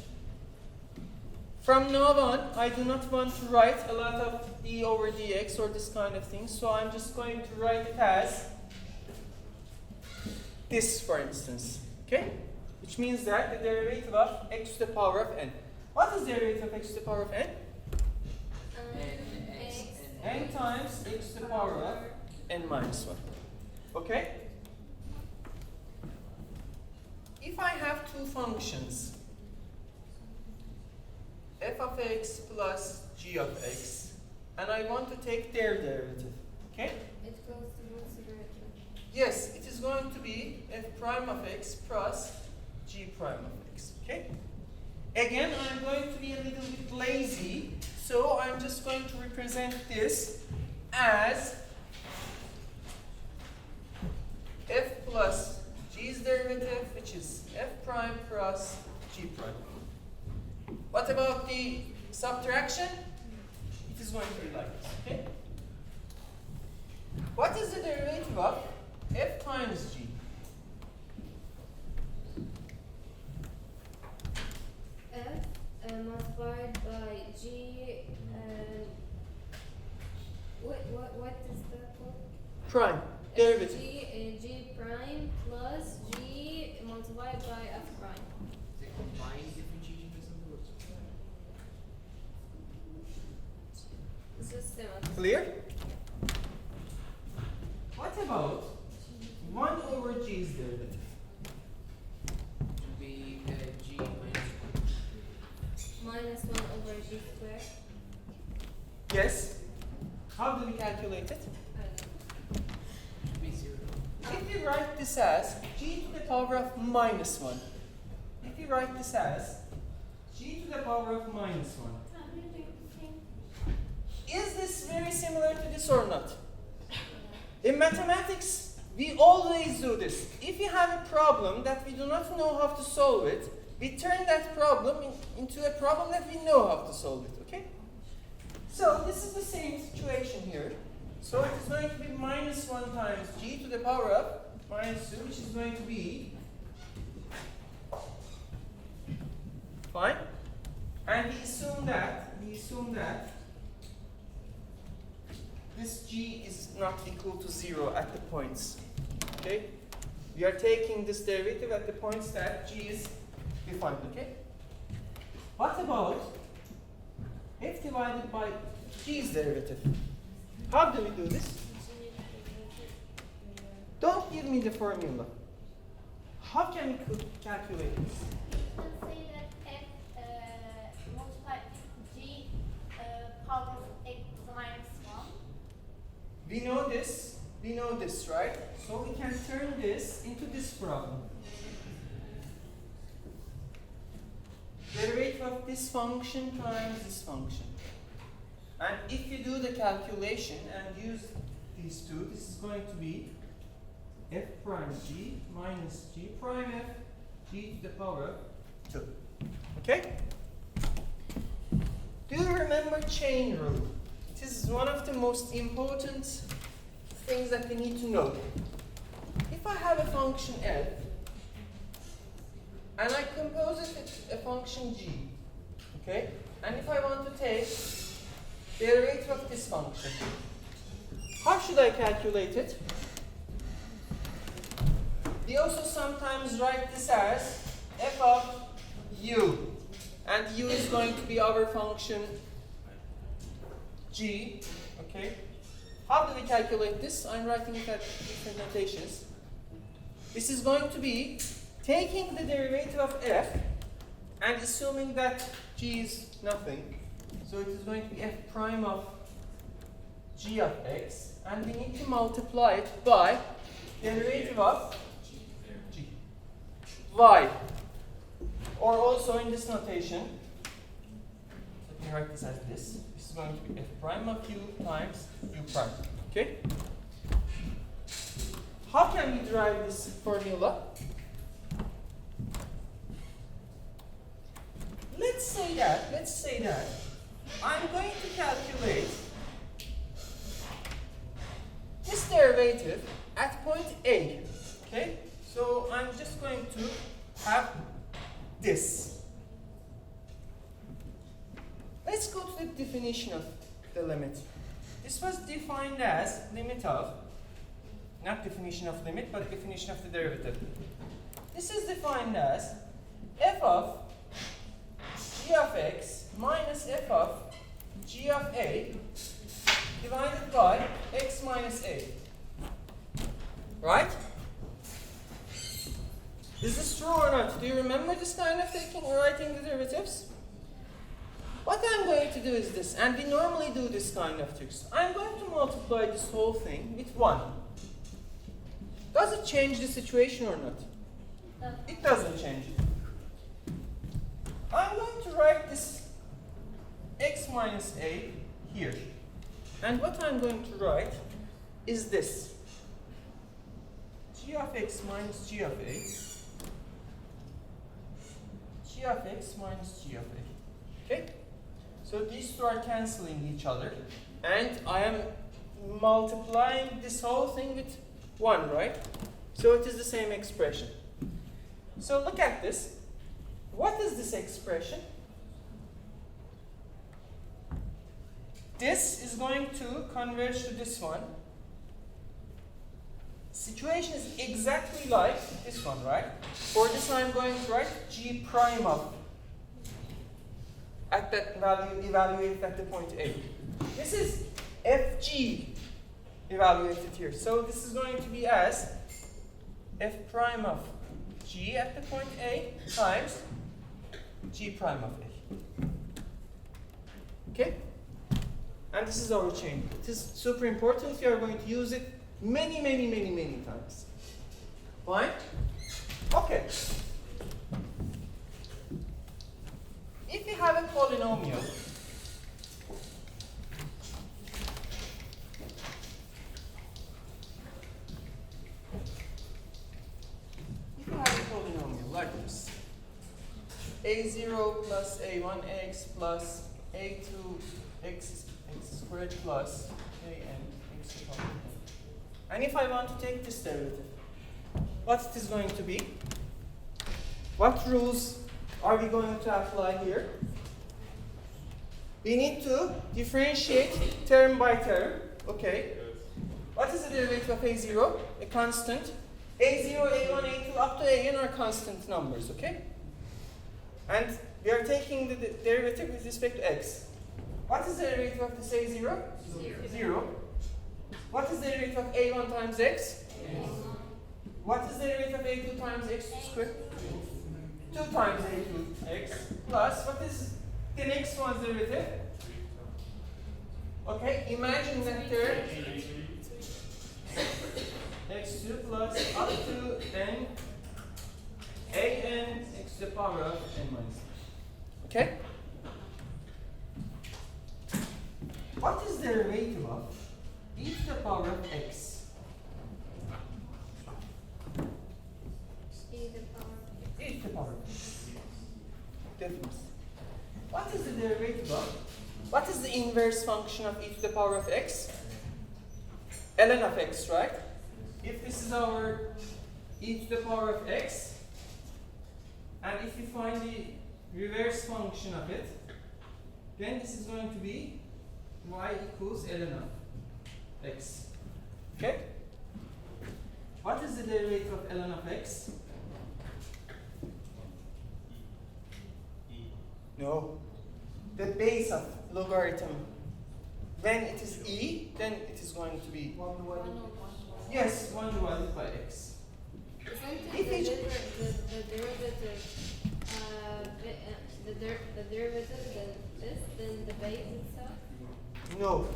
From now on, I do not want to write a lot of d over dx or this kind of thing, so I'm just going to write it as this, for instance. Okay? Which means that the derivative of x to the power of n. What is the derivative of x to the power of n? N times x to the power of n minus 1. Okay? If I have two functions, f of x plus g of x, and I want to take their derivative, okay? It goes to what's the derivative? Yes, it is going to be f prime of x plus g prime of x, okay? Again, I'm going to be a little bit lazy, so I'm just going to represent this as f plus g's derivative, which is f prime plus g prime. What about the subtraction? It is going to be like this, okay? What is the derivative of f times g? F multiplied by G. What is that called? Prime. Derivative. G prime plus G multiplied by F prime. Is it combined differentiation or something? It's just similar. Clear? What about 1 over g's derivative? Should be g Minus 1 over G squared. Yes. How do we calculate it? I don't know. should be 0. If you write this as g to the power of minus 1, if you write this as g to the power of minus 1, is this very similar to this or not? In mathematics, we always do this. If you have a problem that we do not know how to solve it, we turn that problem into a problem that we know how to solve it, okay? So this is the same situation here. So it is going to be minus 1 times g to the power of minus 2, which is going to be fine. And we assume that this g is not equal to 0 at the points. Okay? We are taking this derivative at the points that g is defined, okay? What about f divided by g's derivative? How do we do this? Don't give me the formula. How can we calculate this? Let's say that f multiplied g power of x minus 1. We know this, right? So we can turn this into this problem. Derivative of this function times this function. And if you do the calculation and use these two, this is going to be f prime g minus g prime f g to the power of 2. Okay? Do you remember chain rule? It is one of the most important things that we need to know. If I have a function f and I compose it with a function g, okay? And if I want to take the derivative of this function, how should I calculate it? We also sometimes write this as f of u, and u is going to be our function g, okay? How do we calculate this? I'm writing it at different notations. This is going to be taking the derivative of f and assuming that g is nothing. So it is going to be f prime of g of x, and we need to multiply it by derivative of g, y. Or also in this notation, let me write this as this. This is going to be f prime of u times u prime. Okay? How can we derive this formula? Let's say that I'm going to calculate this derivative at point A, okay? So I'm just going to have this. Let's go to the definition of the limit. This was defined as limit of, not definition of limit, but definition of the derivative. This is defined as f of g of x minus f of g of a divided by x minus a. Right? Is this true or not? Do you remember this kind of writing the derivatives? What I'm going to do is this, and we normally do this kind of tricks. I'm going to multiply this whole thing with 1. Does it change the situation or not? It doesn't change it. I'm going to write this x minus a here. And what I'm going to write is this. G of x minus g of a. G of x minus g of a. Okay? So these two are cancelling each other. And I am multiplying this whole thing with 1, right? So it is the same expression. So look at this. What is this expression? This is going to converge to this one. Situation is exactly like this one, right? For this I'm going to write g prime of at that value evaluated at the point A. This is fg evaluated here. So this is going to be as f prime of g at the point A times g prime of A. Okay? And this is our chain. It is super important. You are going to use it many times. Fine? Okay. If you have a polynomial, like this, a0 plus a1x plus a2x squared plus an x to the power. And if I want to take this derivative, what it is going to be? What rules are we going to apply here? We need to differentiate term by term. Okay. What is the derivative of a0? A constant. a0, a1, a2 up to an are constant numbers. Okay. And we are taking the derivative with respect to x. What is the derivative of this a0? 0. What is the derivative of a1 times x? What is the derivative of a2 times x squared? 2 times a2x plus, what is the next one's derivative? Okay, imagine that there x2 plus up to n an x to the power of n minus. Okay? What is the derivative of e to the power of x? E to the power of x. Difference. What is the derivative of? What is the inverse function of e to the power of x? ln of x, right? If this is our e to the power of x, and if you find the reverse function of it, then this is going to be y equals ln of x. Okay? What is the derivative of ln of x? No. The base of logarithm. When it is e, then it is going to be 1 divided. Yes, 1 divided by x. Isn't it the derivative than this, than the base itself? No.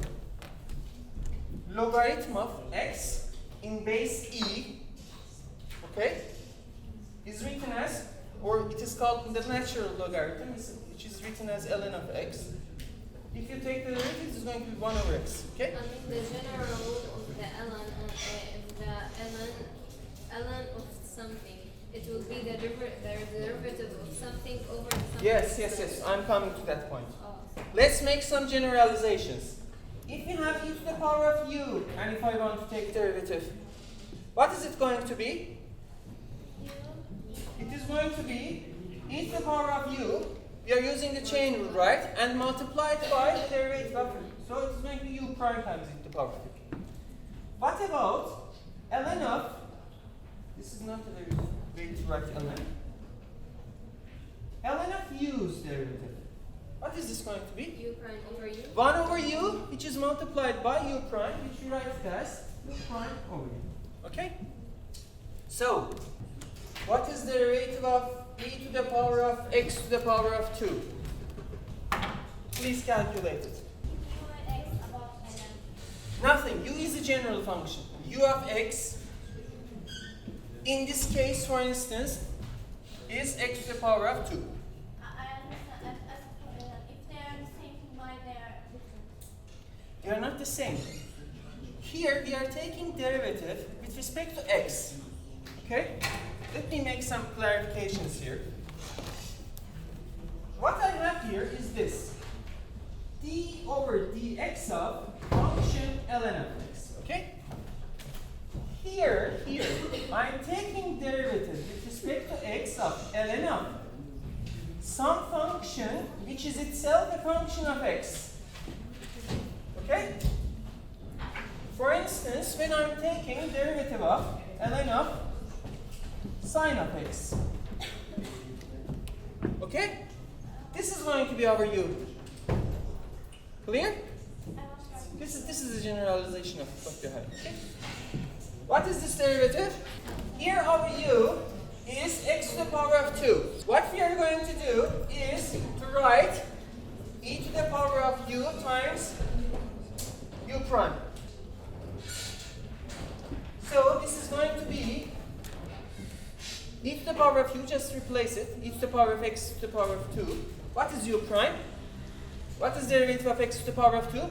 Logarithm of x in base e, okay, is written as, or it is called the natural logarithm, which is written as ln of x. If you take the derivative, it's going to be 1 over x. Okay? I mean the general rule of the ln of something. It will be the derivative of something over something. Yes. I'm coming to that point. Oh. Let's make some generalizations. If you have e to the power of u, and if I want to take derivative, what is it going to be? it is going to be e to the power of u. We are using the chain rule, right? And multiplied by the derivative of u. So it is going to be u prime times e to the power of u. What about ln of, this is not a very way to write ln. ln of u's derivative. What is this going to be? U prime over U. 1 over u, which is multiplied by u prime, which we write it as u prime over u. Okay? So, what is the derivative of e to the power of x to the power of 2? Please calculate it. X above ln. Nothing. U is a general function. U of x, in this case, for instance, is x to the power of 2. I understand. If they are the same thing, why they are different? They are not the same. Here we are taking derivative with respect to x. Okay? Let me make some clarifications here. What I have here is this. D over dx of function ln of x. Okay? Here, I'm taking derivative with respect to x of ln of some function which is itself a function of x. Okay? For instance, when I'm taking derivative of ln of sine of x. Okay? This is going to be our u. Clear? This is a generalization of what you have. Okay? What is this derivative? Here our u is x to the power of 2. What we are going to do is to write e to the power of u times u prime. So this is going to be e to the power of u, just replace it, e to the power of x to the power of 2. What is u prime? What is the derivative of x to the power of 2?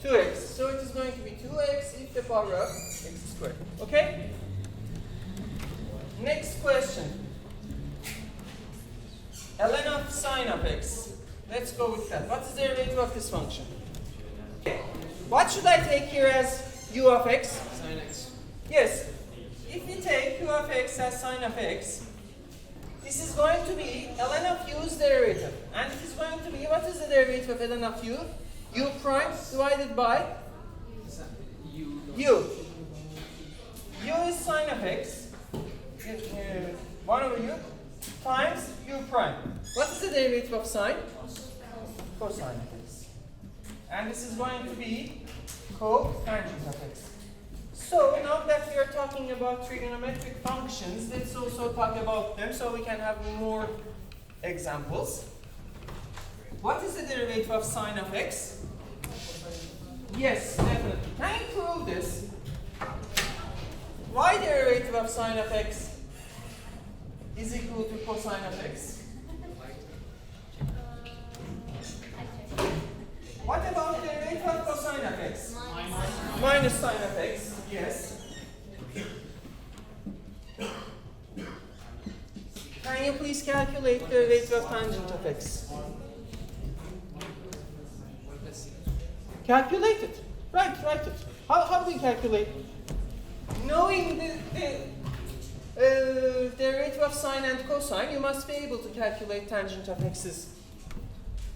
2x. So it is going to be 2x e to the power of x squared. Okay? Next question. ln of sine of x. Let's go with that. What is the derivative of this function? Okay. What should I take here as u of x? Sin x. Yes. If we take u of x as sine of x, this is going to be ln of u's derivative. And it is going to be, what is the derivative of ln of u? U prime divided by U. u. U is sine of x. 1 over u times u prime. What is the derivative of sine? Cosine of x. And this is going to be cotangent of x. So now that we are talking about trigonometric functions, let's also talk about them so we can have more examples. What is the derivative of sine of x? Yes, definitely. Can you prove this? Why derivative of sine of x is equal to cosine of x? What about the derivative of cosine of x? Minus sine of x, yes. Can you please calculate the derivative of tangent of x? Calculate it. Write it. How do we calculate? Knowing the derivative of sine and cosine, you must be able to calculate tangent of x's.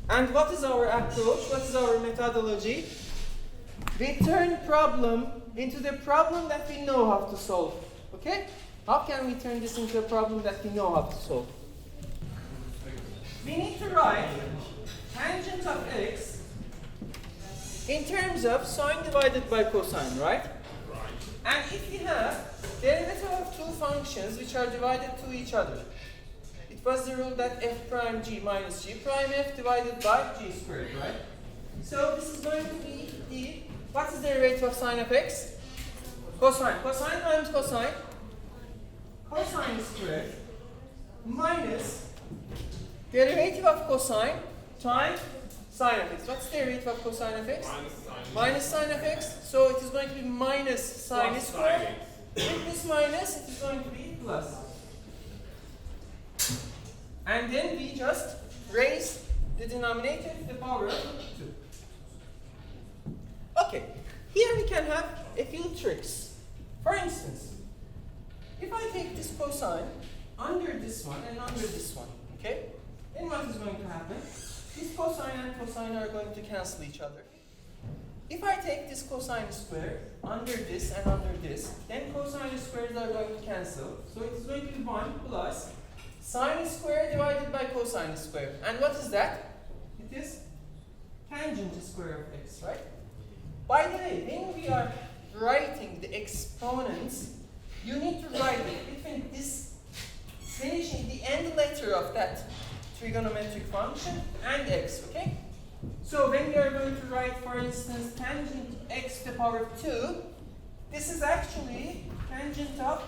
And what is our approach? What is our methodology? We turn problem into the problem that we know how to solve. Okay? How can we turn this into a problem that we know how to solve? We need to write tangent of x in terms of sine divided by cosine, right? And if you have derivative of two functions which are divided to each other, it was the rule that f prime g minus g prime f divided by g squared, right? So this is going to be the, what is the derivative of sine of x? Cosine. Cosine times cosine. Cosine squared minus derivative of cosine times sine of x. What's the derivative of cosine of x? Minus sine of x. So it is going to be minus sine squared. With this minus, it is going to be plus. And then we just raise the denominator to the power of 2. Okay, here we can have a few tricks. For instance, if I take this cosine, under this one and under this one, okay? Then what is going to happen? This cosine and cosine are going to cancel each other. If I take this cosine square under this and under this, then cosine squares are going to cancel. So it is going to be 1 plus sine square divided by cosine square. And what is that? It is tangent square of x, right? By the way, when we are writing the exponents, you need to write it between this finishing the end letter of that trigonometric function and x, okay? So when we are going to write, for instance, tangent x to the power of 2, this is actually tangent of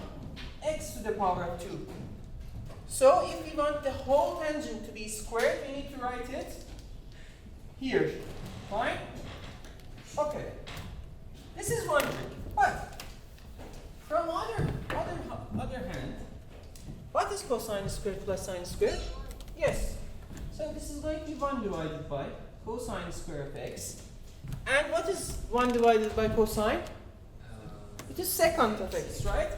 x to the power of 2. So if we want the whole tangent to be squared, we need to write it here. Fine? Okay. This is one trick. But from other hand, what is cosine squared plus sine squared? Yes. So this is going to be 1 divided by cosine square of x. And what is 1 divided by cosine? It is secant of x, right?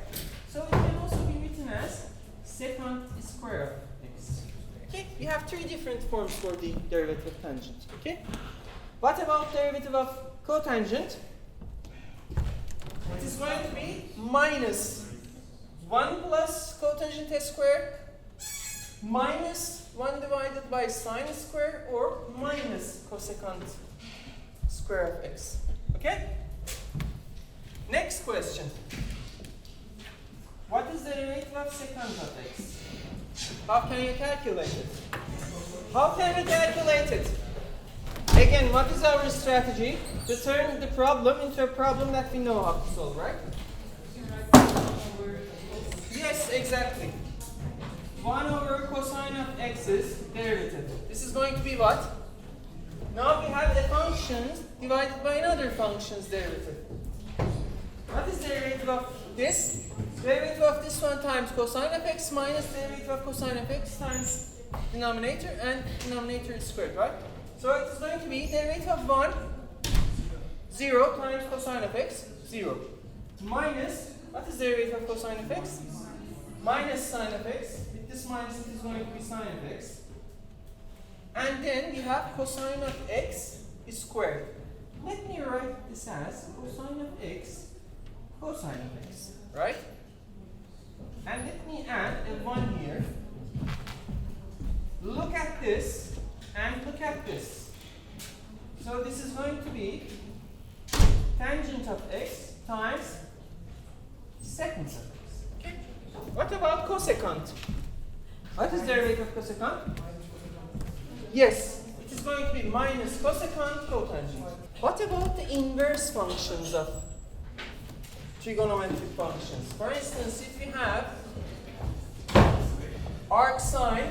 So it can also be written as secant square of x. Okay? We have 3 different forms for the derivative of tangent. Okay? What about derivative of cotangent? It is going to be minus 1 plus cotangent s squared minus 1 divided by sine square or minus cosecant square of x. Okay? Next question. What is the derivative of secant of x? How can you calculate it? How can we calculate it? Again, what is our strategy? To turn the problem into a problem that we know how to solve, right? Yes, exactly. 1 over cosine of x's derivative. This is going to be what? Now we have a function divided by another function's derivative. What is the derivative of this? Derivative of this one times cosine of x minus derivative of cosine of x times denominator, and denominator is squared, right? So it is going to be derivative of 1, 0 times cosine of x, 0. Minus, what is the derivative of cosine of x? Minus sine of x. With this minus, it is going to be sine of x. And then we have cosine of x is squared. Let me write this as cosine of x, cosine of x, right? And let me add a 1 here. Look at this and look at this. So this is going to be tangent of x times secant of x. Okay. What about cosecant? What is the derivative of cosecant? Yes, it is going to be minus cosecant cotangent. What about the inverse functions of trigonometric functions? For instance, if we have arc sine,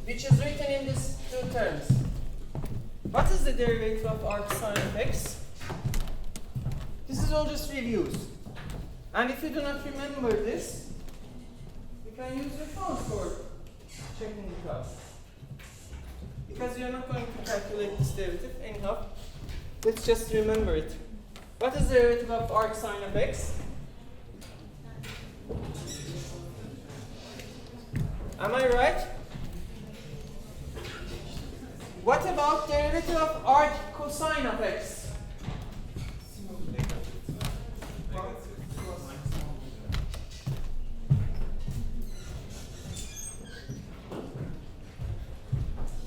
which is written in these 2 terms. What is the derivative of arc sine of x? This is all just reviews. And if you do not remember this, you can use your phone for checking the class. Because you are not going to calculate this derivative anyhow. Let's just remember it. What is the derivative of arc sine of x? Am I right? What about derivative of arc cosine of x?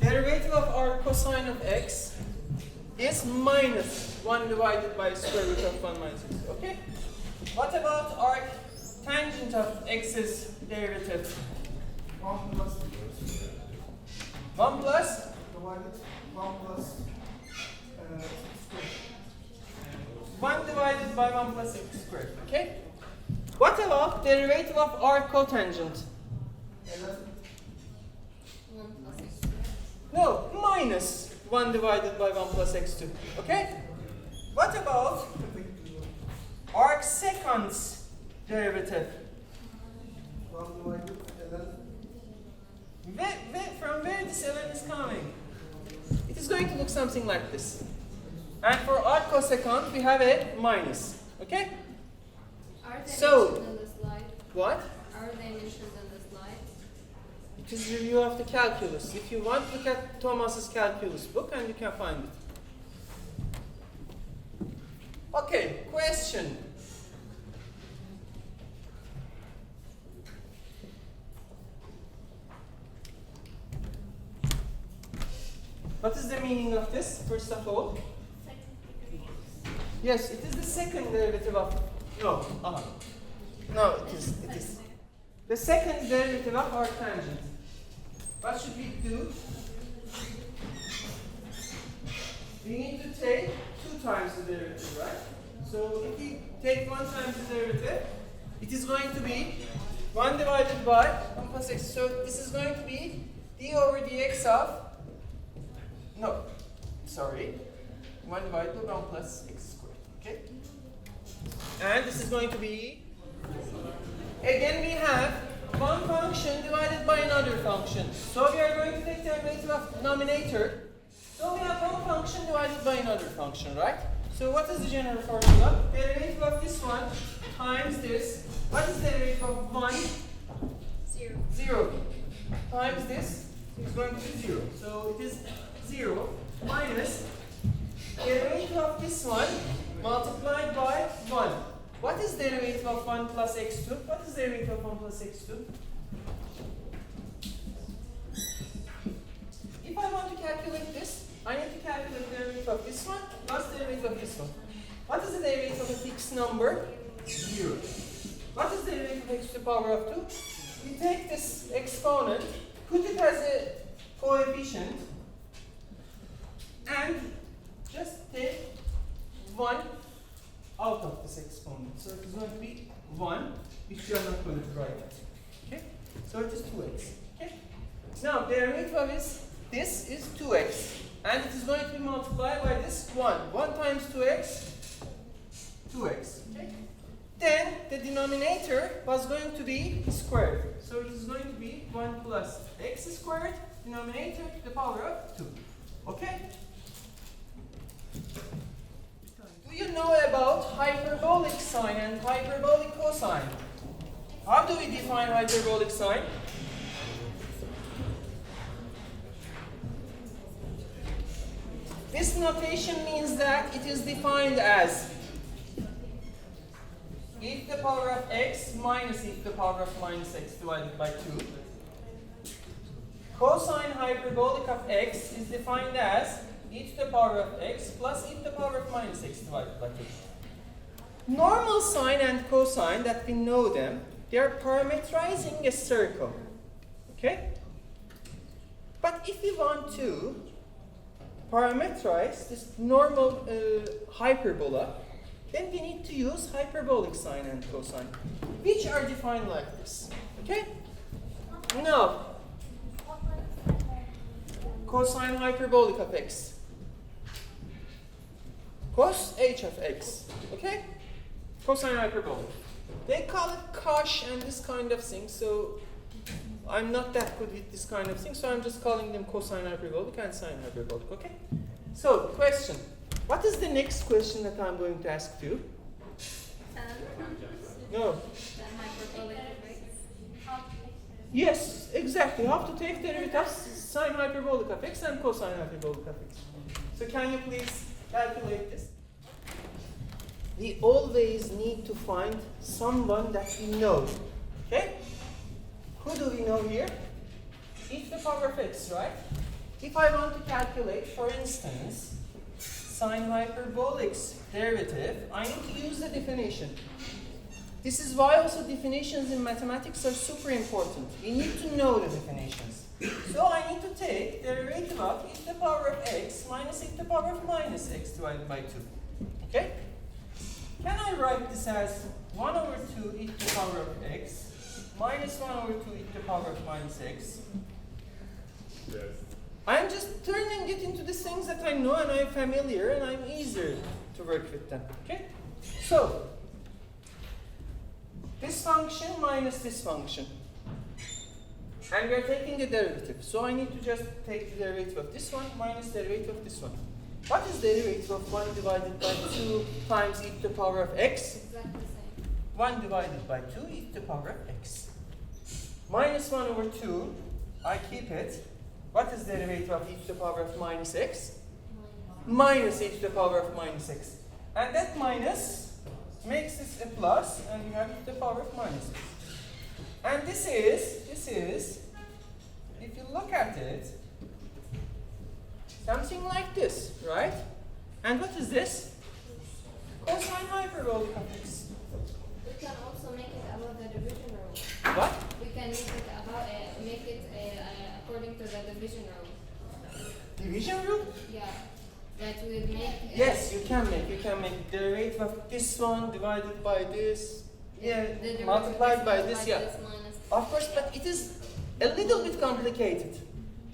Derivative of arc cosine of x is minus 1 divided by square root of 1 minus x. Okay? What about arc tangent of x's derivative? 1 plus 1 plus? divided 1 plus square. 1 divided by 1 plus x squared. Okay? What about derivative of arc cotangent? 11 1 plus x squared. No, minus 1 divided by 1 plus x2. Okay? What about arc secant's derivative? 1 divided 11. From where this 11 is coming? It is going to look something like this. And for arc cosecant, we have a minus. Okay? Are they So- mentioned in the slide? What? Are are they mentioned in the slide? It is review of the calculus. If you want, look at Thomas's calculus book and you can find it. Okay, question. What is the meaning of this, first of all? Second degree. Yes, it is the second derivative of, no, no, it is. The second derivative of our tangent. What should we do? We need to take 2 times the derivative, right? So if we take 1 times the derivative, it is going to be 1 divided by 1 plus x. So this is going to be d over dx of, no, sorry, 1 divided by 1 plus x squared, okay? And this is going to be, again we have one function divided by another function. So we are going to take the derivative of the denominator. So we have one function divided by another function, right? So what is the general formula? Derivative of this one times this. What is the derivative of 1? 0. 0. Times this is going to be 0. So it is 0 minus derivative of this one multiplied by 1. What is derivative of 1 plus x2? What is derivative of 1 plus x2? If I want to calculate this, I need to calculate the derivative of this one plus the derivative of this one. What is the derivative of a fixed number? 0. What is the derivative of x to the power of 2? We take this exponent, put it as a coefficient, and just take 1 out of this exponent. So it is going to be 1, which we are not going to write. Okay? So it is 2x. Okay? Now, derivative of this is 2x. And it is going to be multiplied by this 1. 1 times 2x, 2x. Okay? Then the denominator was going to be squared. So it is going to be 1 plus x squared, denominator to the power of 2. Okay? Do you know about hyperbolic sine and hyperbolic cosine? How do we define hyperbolic sine? This notation means that it is defined as e to the power of x minus e to the power of minus x divided by 2. Cosine hyperbolic of x is defined as e to the power of x plus e to the power of minus x divided by 2. Normal sine and cosine, that we know them, they are parametrizing a circle. Okay? But if we want to parameterize this normal hyperbola, then we need to use hyperbolic sine and cosine, which are defined like this. Okay? Now, cosine hyperbolic of x. Cos h of x. Okay? Cosine hyperbolic. They call it cosh and this kind of thing, so I'm not that good with this kind of thing, so I'm just calling them cosine hyperbolic and sine hyperbolic, okay? So, question. What is the next question that I'm going to ask you? No. The hyperbolic of x. Yes, exactly. How to take derivative of sine hyperbolic of x and cosine hyperbolic of x. So can you please calculate this? We always need to find someone that we know. Okay? Who do we know here? E to the power of x, right? If I want to calculate, for instance, sine hyperbolic's derivative, I need to use the definition. This is why also definitions in mathematics are super important. We need to know the definitions. So I need to take the derivative of e to the power of x minus e to the power of minus x divided by 2. Okay? Can I write this as 1 over 2 e to the power of x minus 1 over 2 e to the power of minus x? Yes. I'm just turning it into the things that I know and I'm familiar and I'm easier to work with them. Okay? So, this function minus this function. And we are taking the derivative. So I need to just take the derivative of this one minus the derivative of this one. What is the derivative of 1 divided by 2 times e to the power of x? Exactly the same. 1 divided by 2 e to the power of x. minus 1 over 2, I keep it. What is the derivative of e to the power of minus x? Minus e to the power of minus x. And that minus makes this a plus, and you have e to the power of minus x. And this is, if you look at it, something like this, right? And what is this? Cosine hyperbolic of x. We can also make it about the division rule. What? We can make it according to the division rule. Division rule? Yeah. That would make. Yes, you can make the derivative of this one divided by this. Yeah, the derivative multiplied by is this, like yeah. this minus. Of course, but it is a little bit complicated.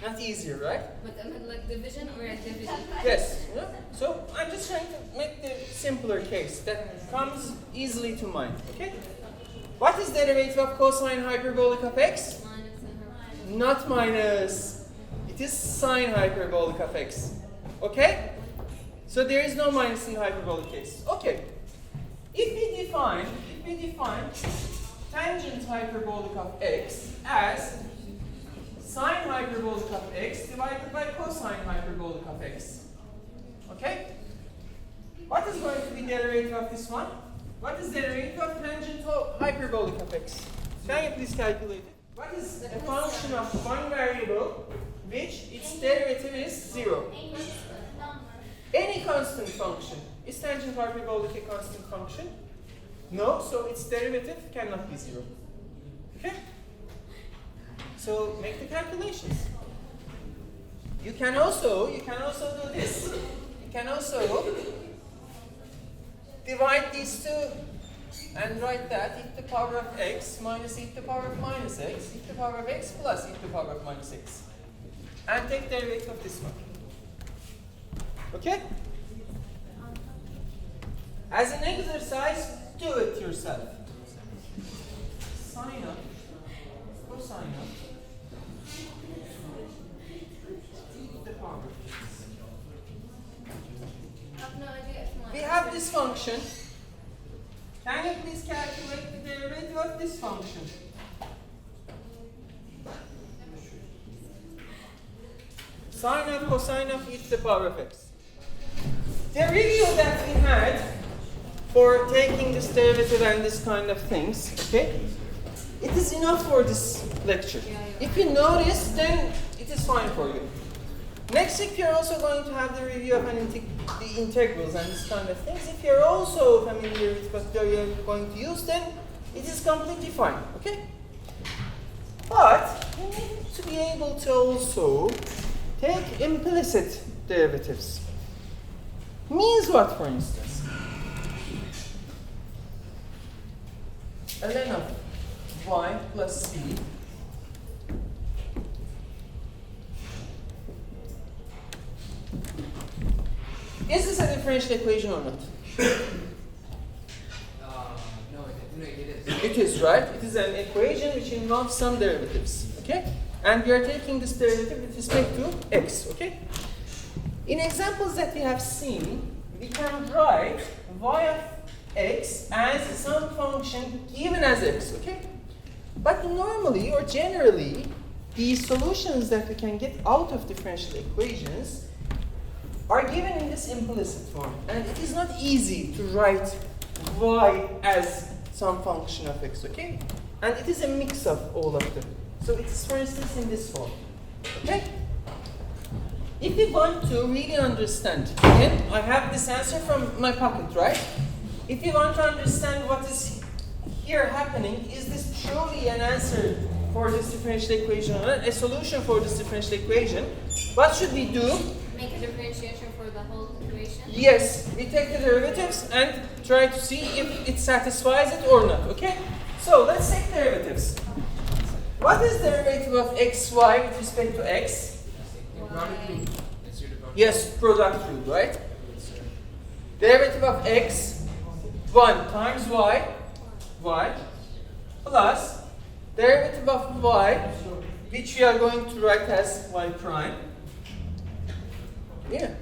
Not easier, right? But like division or a division? Yes. Yeah. So I'm just trying to make the simpler case that comes easily to mind. Okay? What is the derivative of cosine hyperbolic of x? Minus and Not minus. It is sine hyperbolic of x. Okay? So there is no minus in the hyperbolic case. Okay. If we define tangent hyperbolic of x as sine hyperbolic of x divided by cosine hyperbolic of x. Okay? What is going to be the derivative of this one? What is the derivative of tangent hyperbolic of x? Can you please calculate it? What is a function of one variable which its derivative is 0? Any constant function. Is tangent hyperbolic a constant function? No, so its derivative cannot be 0. Okay? So make the calculations. You can also do this. You can also divide these two and write that e to the power of x minus e to the power of minus x, e to the power of x plus e to the power of minus x. And take the derivative of this one. Okay? As an exercise, do it yourself. Sine of, cosine of, e to the power of x. I have no idea if minus. We have this function. Can you please calculate the derivative of this function? Sine of cosine of e to the power of x. The review that we had for taking this derivative and this kind of things, okay? It is enough for this lecture. If you know this, then it is fine for you. Next week, you're also going to have the review of the integrals and this kind of things. If you're also familiar with what you're going to use, then it is completely fine, okay? But you need to be able to also take implicit derivatives. Means what, for instance? ln of y plus c is this a differential equation or not? No, it is. It is, right? It is an equation which involves some derivatives, okay? And we are taking this derivative with respect to x, okay? In examples that we have seen, we can write y of x as some function given as x, okay? But normally or generally, the solutions that we can get out of differential equations are given in this implicit form. And it is not easy to write y as some function of x, okay? And it is a mix of all of them. So it's, for instance, in this form, okay? If we want to really understand, again, I have this answer from my pocket, right? If you want to understand what is here happening, is this truly an answer for this differential equation or not, a solution for this differential equation? What should we do? Make a differentiation for the whole equation? Yes, we take the derivatives and try to see if it satisfies it or not, okay? So let's take derivatives. What is the derivative of xy with respect to x? Y. Yes, product rule, right? Derivative of x, 1 times y, plus derivative of y, which we are going to write as y prime, yeah,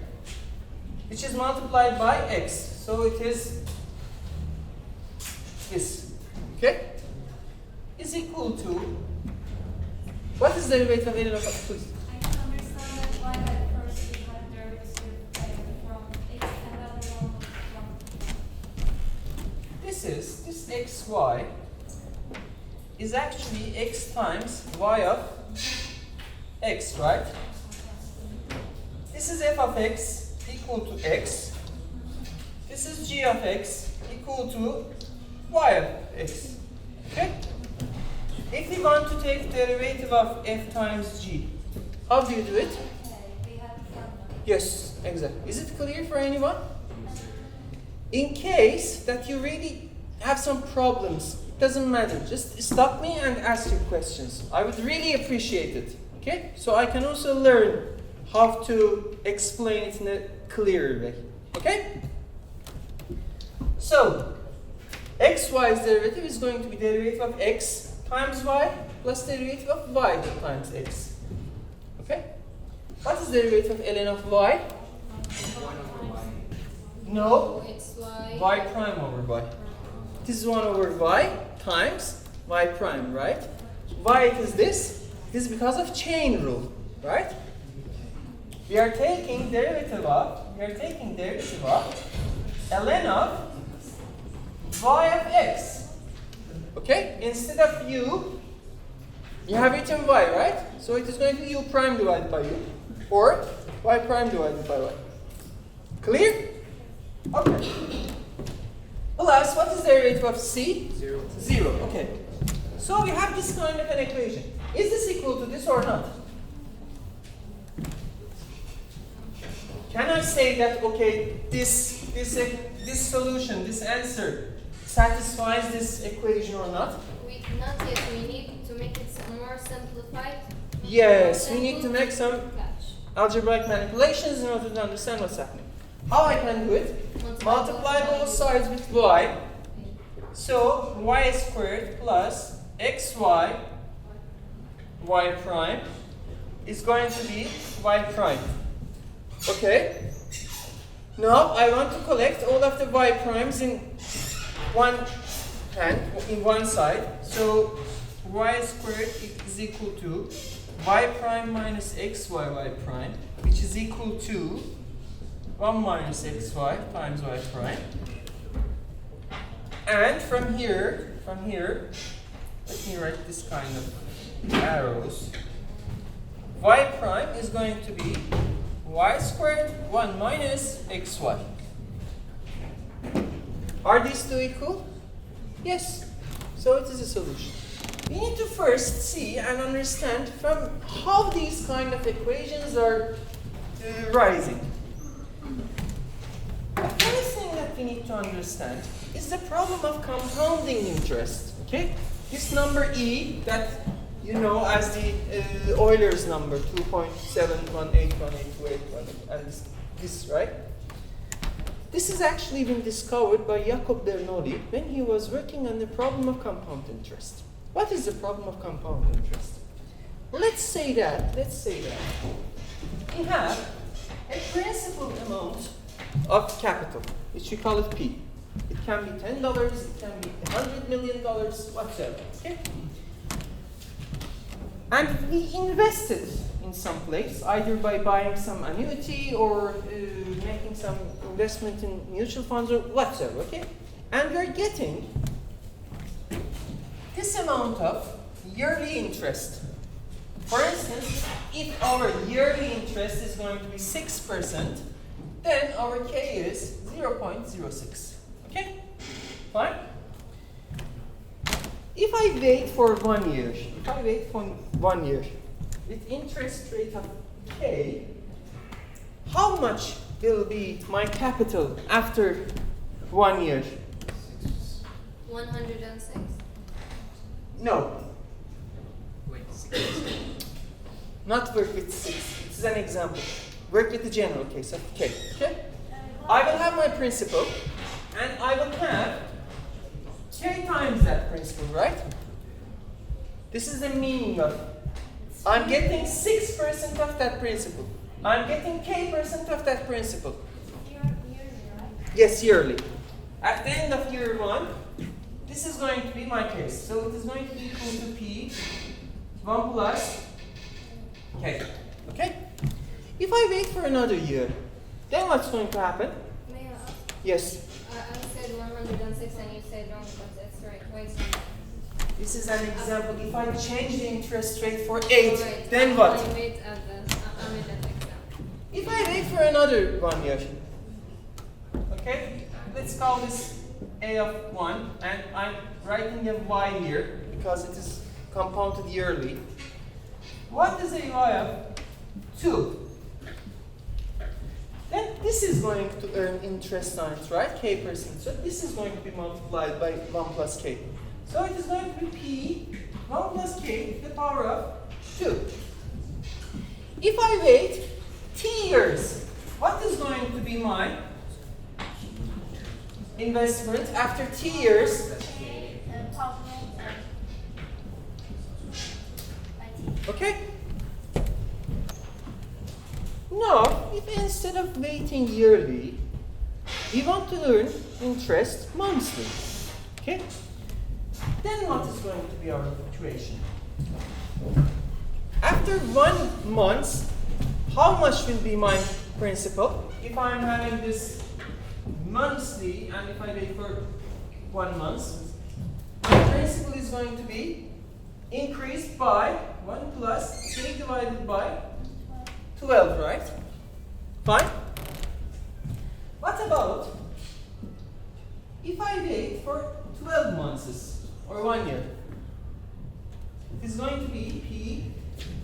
which is multiplied by x. So it is this, okay? Is equal to What is the derivative of ln of y? Please. I can understand that why at first we had derivative from x and the other one was from. This xy is actually x times y of x, right? This is f of x equal to x. This is g of x equal to y of x. Okay? If we want to take derivative of f times g, how do you do it? Okay, we have from. Yes, exactly. Is it clear for anyone? In case that you really have some problems, it doesn't matter. Just stop me and ask your questions. I would really appreciate it. Okay? So I can also learn how to explain it in a clearer way. Okay? So, xy's derivative is going to be derivative of x times y plus derivative of y times x. Okay? What is the derivative of ln of y? 1 over y. No. xy. Y prime over y. This is 1 over y times y prime, right? Why it is this? It is because of chain rule, right? We are taking derivative of ln of y of x. Okay? Instead of u, you have written y, right? So it is going to be u prime divided by u. Or y prime divided by y. Clear? Okay. Plus, what is the derivative of c? 0. 0. Okay. So we have this kind of an equation. Is this equal to this or not? Can I say that, okay, this solution, this answer satisfies this equation or not? Not yet. We need to make it more simplified. Yes, we need to make some Catch. algebraic manipulations in order to understand what's happening. How I can do it? Multiply both sides with y. So y squared plus xy y prime is going to be y prime. Okay? Now I want to collect all of the y primes in one hand, in one side. So y squared is equal to y prime minus xy y prime, which is equal to 1 minus xy times y prime. And from here, let me write this kind of arrows. Y prime is going to be y squared 1 minus xy. Are these two equal? Yes. So it is a solution. We need to first see and understand from how these kind of equations are rising. The first thing that we need to understand is the problem of compounding interest. Okay? This number E that you know as the Euler's number 2.7181828 and this, right? This has actually been discovered by Jacob Bernoulli when he was working on the problem of compound interest. What is the problem of compound interest? Let's say that we have a principal amount of capital, which we call it P. It can be $10, it can be $100 million, whatever. Okay? And we invested in some place, either by buying some annuity or making some investment in mutual funds or whatever, okay? And we're getting this amount of yearly interest. For instance, if our yearly interest is going to be 6%, then our K is 0.06. Okay? Fine? If I wait for 1 year, with interest rate of K, how much will be my capital after 1 year? 106. No, Wait, 6. not work with 6. This is an example. Work with the general case of K. Okay? I will have my principal, and I will have K times that principal, right? This is the meaning of I'm getting 6% of that principal. I'm getting K% of that principal. Yearly, right? Yes, yearly. At the end of year 1, this is going to be my case. So it is going to be equal to P 1 plus Okay. Okay? If I wait for another year, then what's going to happen? May I ask? Yes. I said 106 and you said wrong, but that's right. Wait, sorry. This is an example. If I change the interest rate for 8, Alright, then what? I made at that example. If I wait for another 1 year, okay, let's call this A of 1, and I'm writing a Y here because it is compounded yearly. What is a Y of 2? Then this is going to earn interest on it, right? K%. So this is going to be multiplied by 1 plus K. So it is going to be P 1 plus K to the power of 2. If I wait T years, what is going to be my investment after T years? Okay? Now, if instead of waiting yearly, we want to earn interest monthly, okay? Then what is going to be our situation? After 1 month, how much will be my principal? If I'm having this monthly and if I wait for 1 month, my principal is going to be increased by 1 plus K divided by 12, right? Fine? What about if I wait for 12 months or 1 year? It is going to be P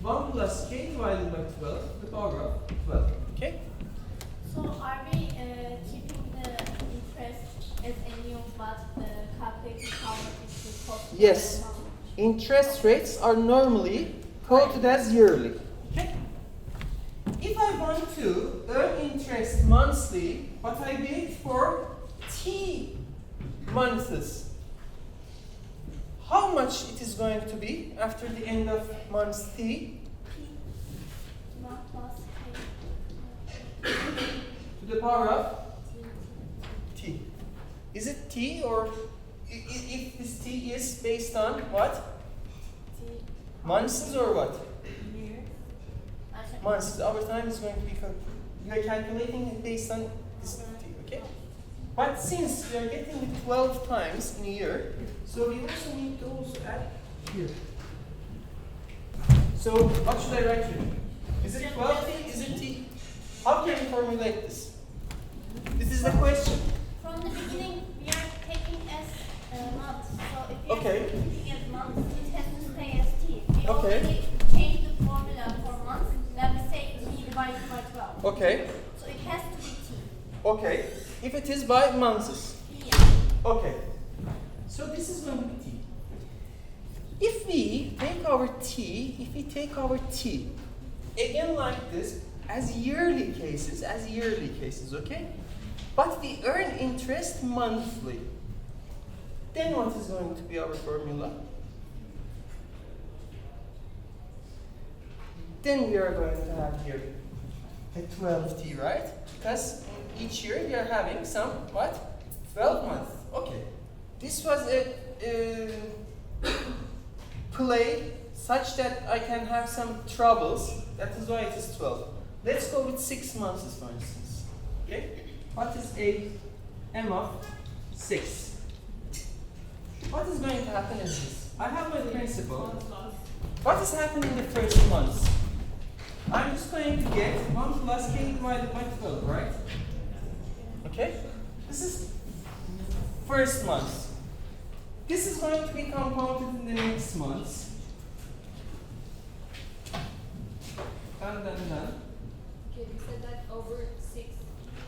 1 plus K divided by 12 to the power of 12. Okay? So are we keeping the interest as annual but calculating how much is the cost? Yes. Interest rates are normally quoted as yearly. Okay? If I want to earn interest monthly, but I wait for T months, how much it is going to be after the end of month T? One plus K. To the power of T. Is it T or if this T is based on what? Months or what? Months. Our time is going to be, you are calculating it based on this T, okay? But since we are getting it 12 times in a year, so we also need to also add here. So what should I write here? Is it 12 T? Is it T? How can we formulate this? This is the question. From the beginning, we are taking as months. So if we Okay. are taking as months, it has to stay as T. We Okay. already changed the formula for months. Then we say T divided by 12. Okay. So it has to be T. Okay. If it is by months. Yeah. Okay. So this is going to be T. If we take our T, again like this, as yearly cases, okay? But we earn interest monthly. Then what is going to be our formula? Then we are going to have here a 12T, right? Because each year we are having some, what? 12 months. Okay. This was a play such that I can have some troubles. That is why it is 12. Let's go with 6 months, for instance. Okay? What is a M of 6? What is going to happen is this. I have my principal. What is happening in the first month? I'm just going to get 1 plus K divided by 12, right? Okay? This is first month. This is going to be compounded in the next months. Done. Okay, you said that over 6.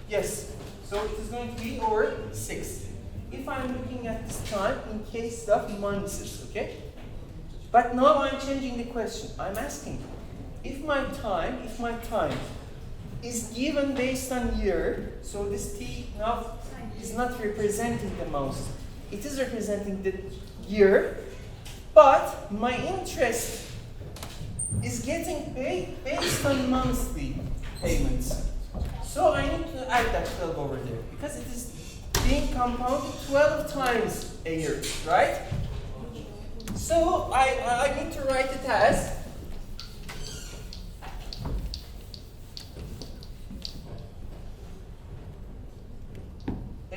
Yes. So it is going to be over 6. If I'm looking at this time in case of months, okay? But now I'm changing the question. I'm asking, if my time is given based on year, so this T now is not representing the months. It is representing the year, but my interest is getting paid based on monthly payments. So I need to add that 12 over there because it is being compounded 12 times a year, right? So I need to write it as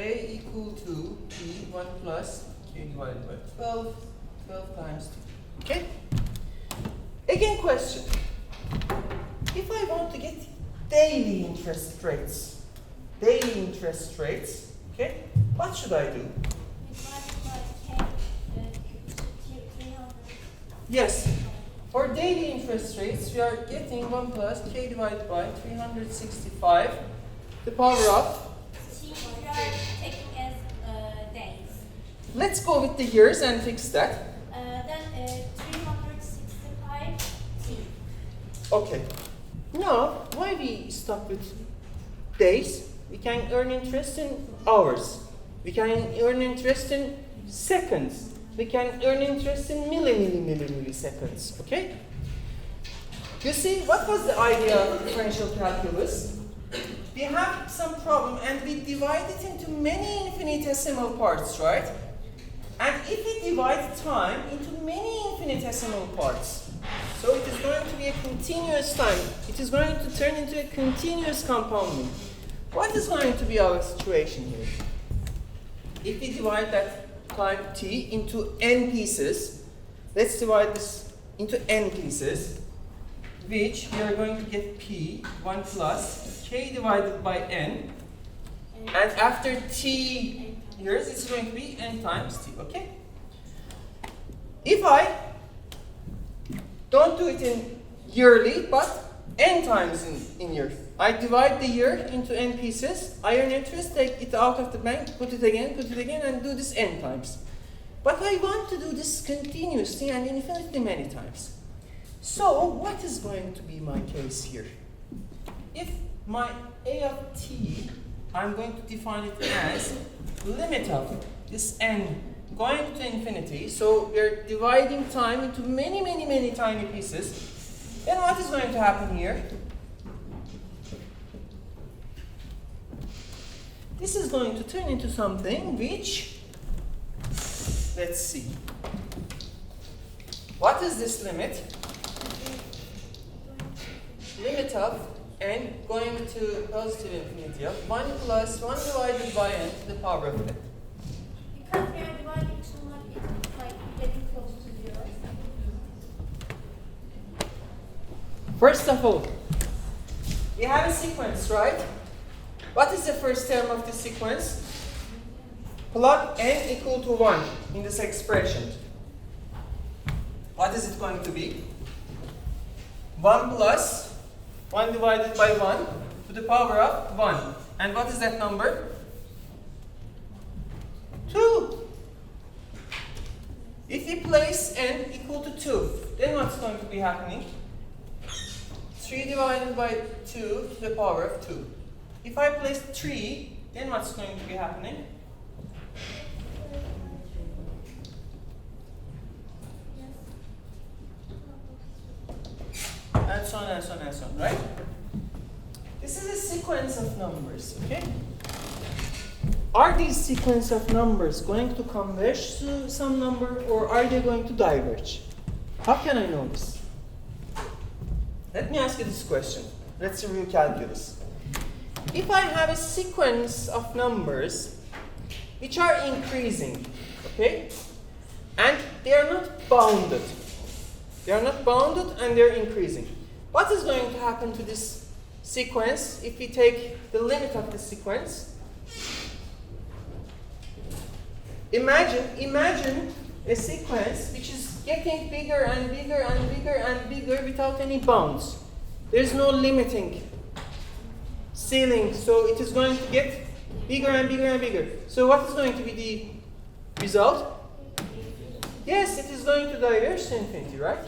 a equal to p1 plus k divided by 12 times t. Okay? Again, question. If I want to get daily interest rates, okay, what should I do? Yes, for daily interest rates, we are getting 1 plus k divided by 365, the power of. T we are taking as days. Let's go with the years and fix that. Then 365 T. Okay. Now, why we stop with days? We can earn interest in hours. We can earn interest in seconds. We can earn interest in milliseconds. Okay? You see, what was the idea of differential calculus? We have some problem and we divide it into many infinitesimal parts, right? And if we divide time into many infinitesimal parts, so it is going to be a continuous time. It is going to turn into a continuous compounding. What is going to be our situation here? If we divide that time t into n pieces, let's divide this into n pieces, which we are going to get p 1 plus k divided by n, and after t years it's going to be n times t, okay? If I don't do it in yearly, but n times in years, I divide the year into n pieces, I earn interest, take it out of the bank, put it again, and do this n times. But I want to do this continuously and infinitely many times. So what is going to be my case here? If my a of t, I'm going to define it as limit of this n going to infinity, so we're dividing time into many tiny pieces, then what is going to happen here? This is going to turn into something which, let's see. What is this limit? Limit of n going to positive infinity of 1 plus 1 divided by n to the power of n. Because we are dividing too much, it's like getting close to 0. First of all, we have a sequence, right? What is the first term of the sequence? Plug n equal to 1 in this expression. What is it going to be? 1 plus 1 divided by 1 to the power of 1. And what is that number? 2. If we place n equal to 2, then what's going to be happening? 3 divided by 2 to the power of 2. If I place 3, then what's going to be happening? And so on and so on and so on, right? This is a sequence of numbers, okay? Are these sequence of numbers going to converge to some number, or are they going to diverge? How can I know this? Let me ask you this question. Let's review calculus. If I have a sequence of numbers which are increasing, okay, and they are not bounded. They are not bounded and they are increasing. What is going to happen to this sequence if we take the limit of the sequence? Imagine a sequence which is getting bigger and bigger and bigger and bigger without any bounds. There is no limiting ceiling, so it is going to get bigger and bigger and bigger. So what is going to be the result? Yes, it is going to diverge to infinity, right?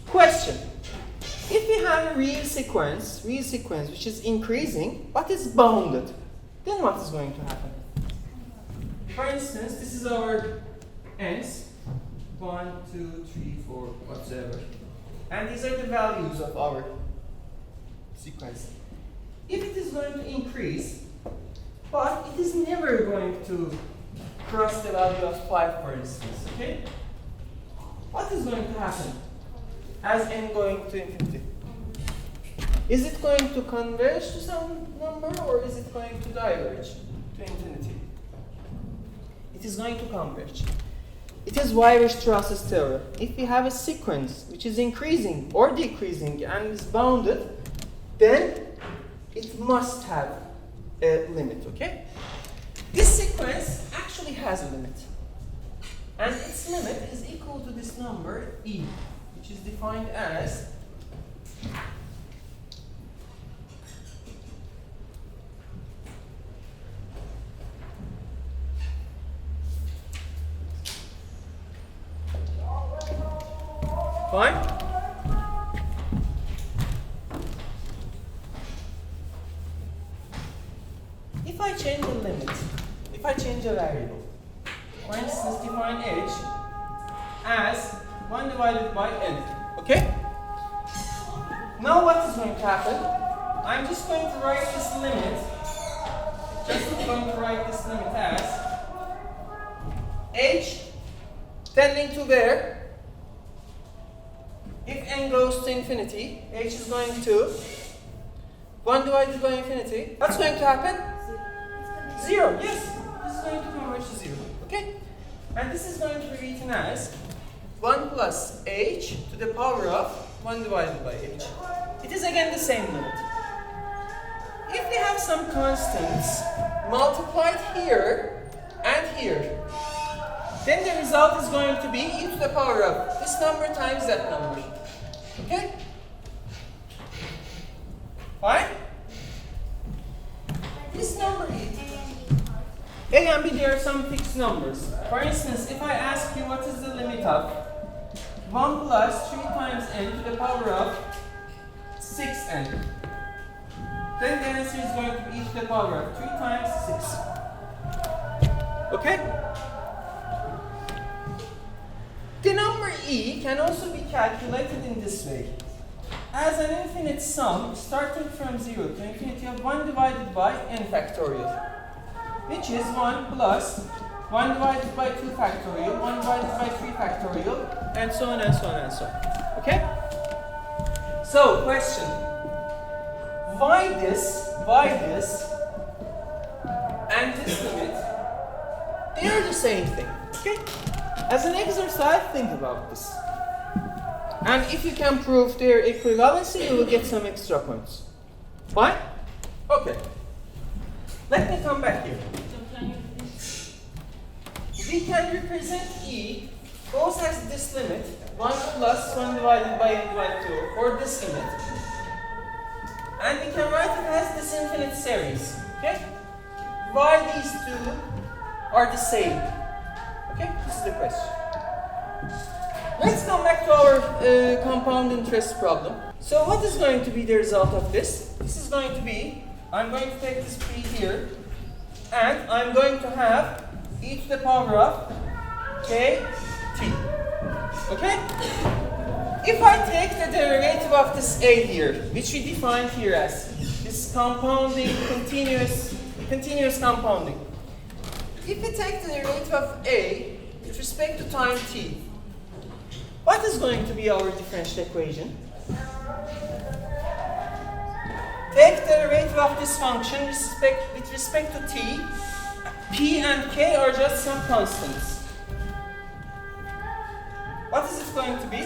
Question. If we have a real sequence which is increasing, but is bounded, then what is going to happen? For instance, this is our n's, 1, 2, 3, 4, whatever. And these are the values of our sequence. If it is going to increase, but it is never going to cross the value of 5, for instance, okay? What is going to happen as n going to infinity? Is it going to converge to some number, or is it going to diverge to infinity? it is going to converge. It is Weierstrass's theorem. If we have a sequence which is increasing or decreasing and is bounded, then it must have a limit, okay? This sequence actually has a limit. And its limit is equal to this number, e, which is defined as fine? If I change a limit, if I change a variable, for instance, define h as 1 divided by n, okay? Now what is going to happen? I'm just going to write this limit, as h tending to there. If n goes to infinity, h is going to 1 divided by infinity. What's going to happen? 0, yes. This is going to converge to 0, okay? And this is going to be written as 1 plus h to the power of 1 divided by h. It is again the same limit. If we have some constants multiplied here and here, then the result is going to be e to the power of this number times that number. Okay? Fine? This number A and B, there are some fixed numbers. For instance, if I ask you what is the limit of 1 plus 3 times n to the power of 6n, then the answer is going to be e to the power of 3 times 6. Okay? The number e can also be calculated in this way. As an infinite sum starting from 0 to infinity of 1 divided by n factorial, which is 1 plus 1 divided by 2 factorial, 1 divided by 3 factorial, and so on and so on and so on. Okay? So, question. Why this, and this limit, they are the same thing. Okay? As an exercise, think about this. And if you can prove their equivalency, you will get some extra points. Fine? Okay. Let me come back here. We can represent E both as this limit, 1 plus 1 divided by n divided 2, or this limit. And we can write it as this infinite series. Okay? Why these two are the same? Okay? This is the question. Let's come back to our compound interest problem. So what is going to be the result of this? This is going to be, I'm going to take this p here, and I'm going to have e to the power of k t. Okay? If I take the derivative of this a here, which we defined here as this compounding, continuous compounding. If we take the derivative of a with respect to time t, what is going to be our differential equation? Take the derivative of this function with respect to t. P and k are just some constants. What is it going to be?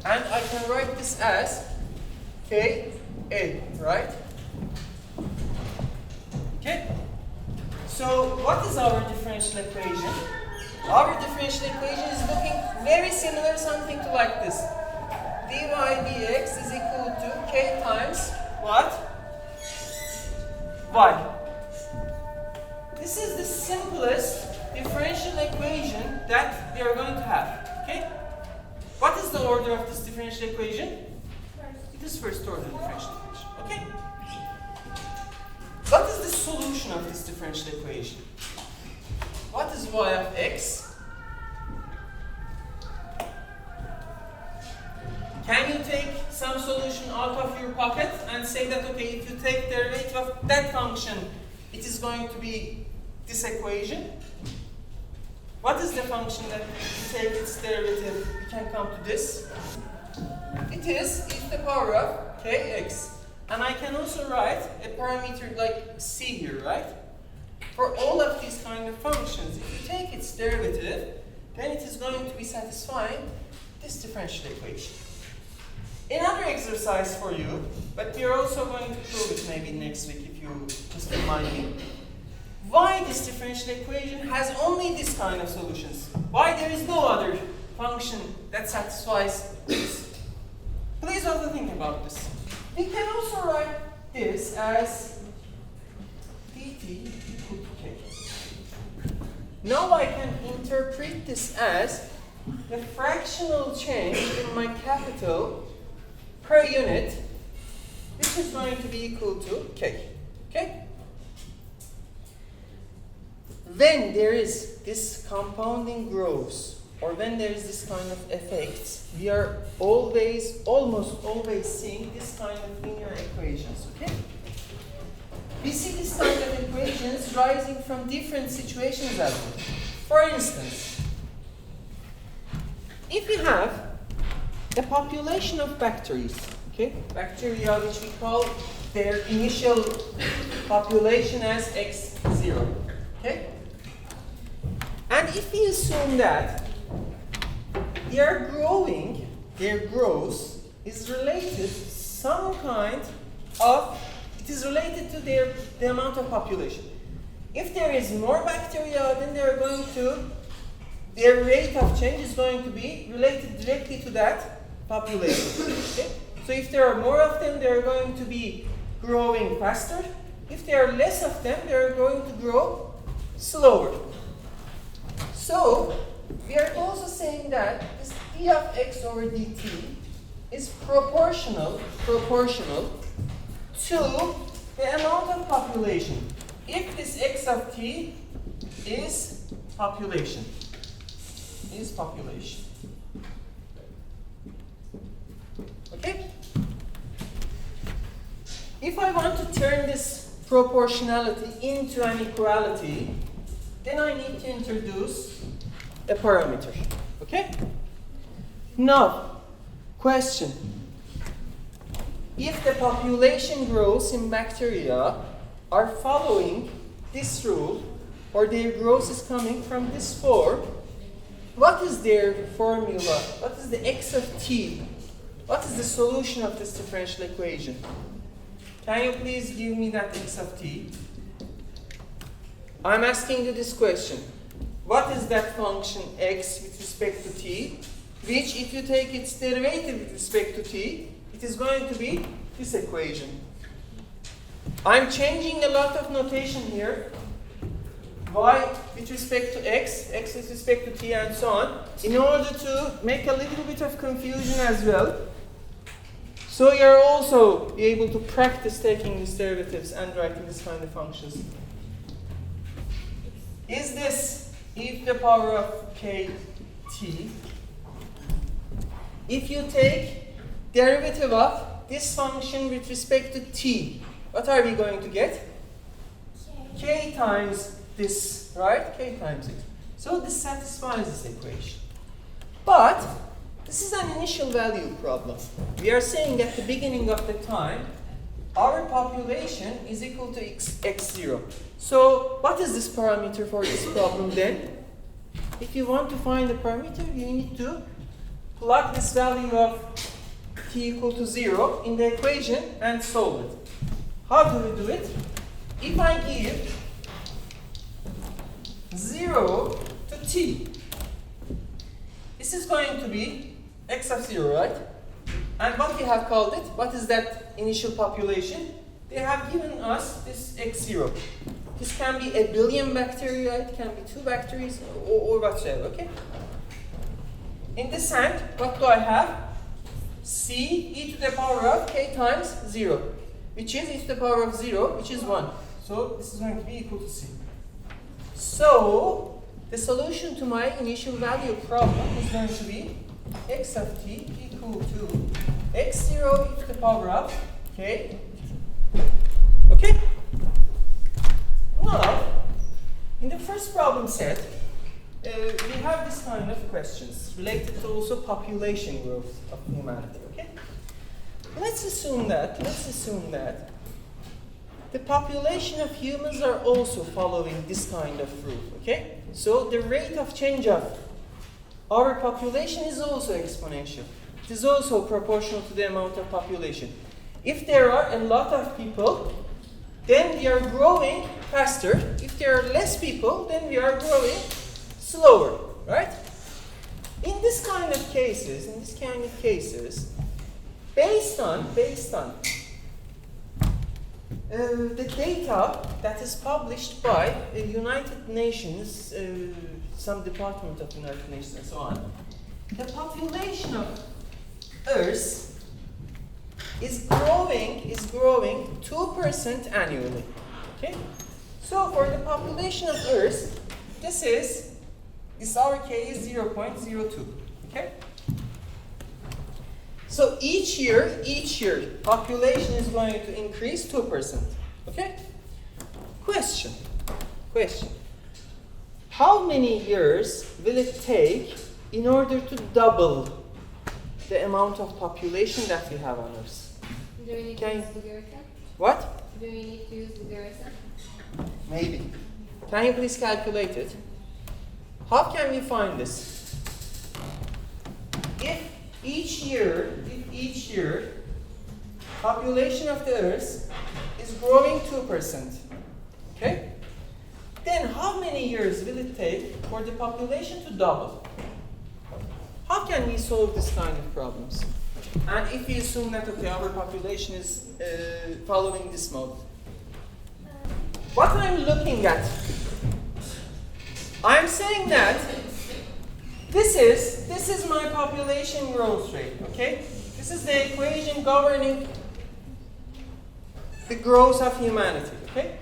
And I can write this as k a, right? Okay? So what is our differential equation? Our differential equation is looking very similar, something to like this. dy dx is equal to k times what? Y. This is the simplest differential equation that we are going to have. Okay? What is the order of this differential equation? It is first order differential equation. Okay? What is the solution of this differential equation? What is y of x? Can you take some solution out of your pocket and say that, okay, if you take the derivative of that function, it is going to be this equation? What is the function that if you take its derivative, you can come to this? It is e to the power of kx. And I can also write a parameter like c here, right? For all of these kind of functions, if you take its derivative, then it is going to be satisfying this differential equation. Another exercise for you, but we are also going to prove it maybe next week if you just remind me. Why this differential equation has only this kind of solutions? Why there is no other function that satisfies this? Please also think about this. We can also write this as dt equal to k. Now I can interpret this as the fractional change in my capital per unit, which is going to be equal to k. Okay? When there is this compounding growth, or when there is this kind of effects, we are almost always seeing this kind of linear equations, okay? We see this kind of equations rising from different situations as well. For instance, if you have a population of bacteria, okay? Bacteria which we call their initial population as x0, okay? And if we assume that their growth is related it is related to the amount of population. If there is more bacteria, then their rate of change is going to be related directly to that population. Okay? So if there are more of them, they are going to be growing faster. If there are less of them, they are going to grow slower. So we are also saying that this d of x over dt is proportional to the amount of population. If this x of t is population. Okay? If I want to turn this proportionality into an equality, then I need to introduce a parameter. Okay? Now, question. If the population growth in bacteria are following this rule, or their growth is coming from this form, what is their formula? What is the x of t? What is the solution of this differential equation? Can you please give me that x of t? I'm asking you this question. What is that function x with respect to t, which if you take its derivative with respect to t, it is going to be this equation. I'm changing a lot of notation here. Y with respect to x with respect to t, and so on, in order to make a little bit of confusion as well. So you're also be able to practice taking these derivatives and writing this kind of functions. Is this e to the power of kt? If you take derivative of this function with respect to t, what are we going to get? K times this, right? K times it. So this satisfies this equation. But this is an initial value problem. We are saying at the beginning of the time, our population is equal to x0. So what is this parameter for this problem then? If you want to find the parameter, you need to plug this value of t equal to 0 in the equation and solve it. How do we do it? If I give 0 to t, this is going to be x of 0, right? And what we have called it, what is that initial population? They have given us this x0. This can be a billion bacteria, it can be 2 bacteria, or whatever, okay? In this hand, what do I have? C e to the power of k times 0, which is e to the power of 0, which is 1. So this is going to be equal to c. So the solution to my initial value problem is going to be x of t equal to x0 e to the power of k. Okay? Now, in the first problem set, we have this kind of questions related to also population growth of humanity. Okay? let's assume that the population of humans are also following this kind of rule, okay? So the rate of change of our population is also exponential. It is also proportional to the amount of population. If there are a lot of people, then we are growing faster. If there are less people, then we are growing slower, right? In this kind of cases, based on the data that is published by the United Nations, some department of United Nations and so on, the population of Earth is growing 2% annually. Okay? So for the population of Earth, this our K is 0.02. Okay? So each year, population is going to increase 2%. Okay? Question. How many years will it take in order to double the amount of population that we have on Earth? Do we need to use logarithm? What? Do we need to use logarithm? Maybe. Can you please calculate it? How can we find this? If each year, population of the Earth is growing 2%, okay? Then how many years will it take for the population to double? How can we solve this kind of problems? And if we assume that, okay, our population is following this mode. What I'm looking at, I'm saying that this is my population growth rate, okay? This is the equation governing the growth of humanity, okay?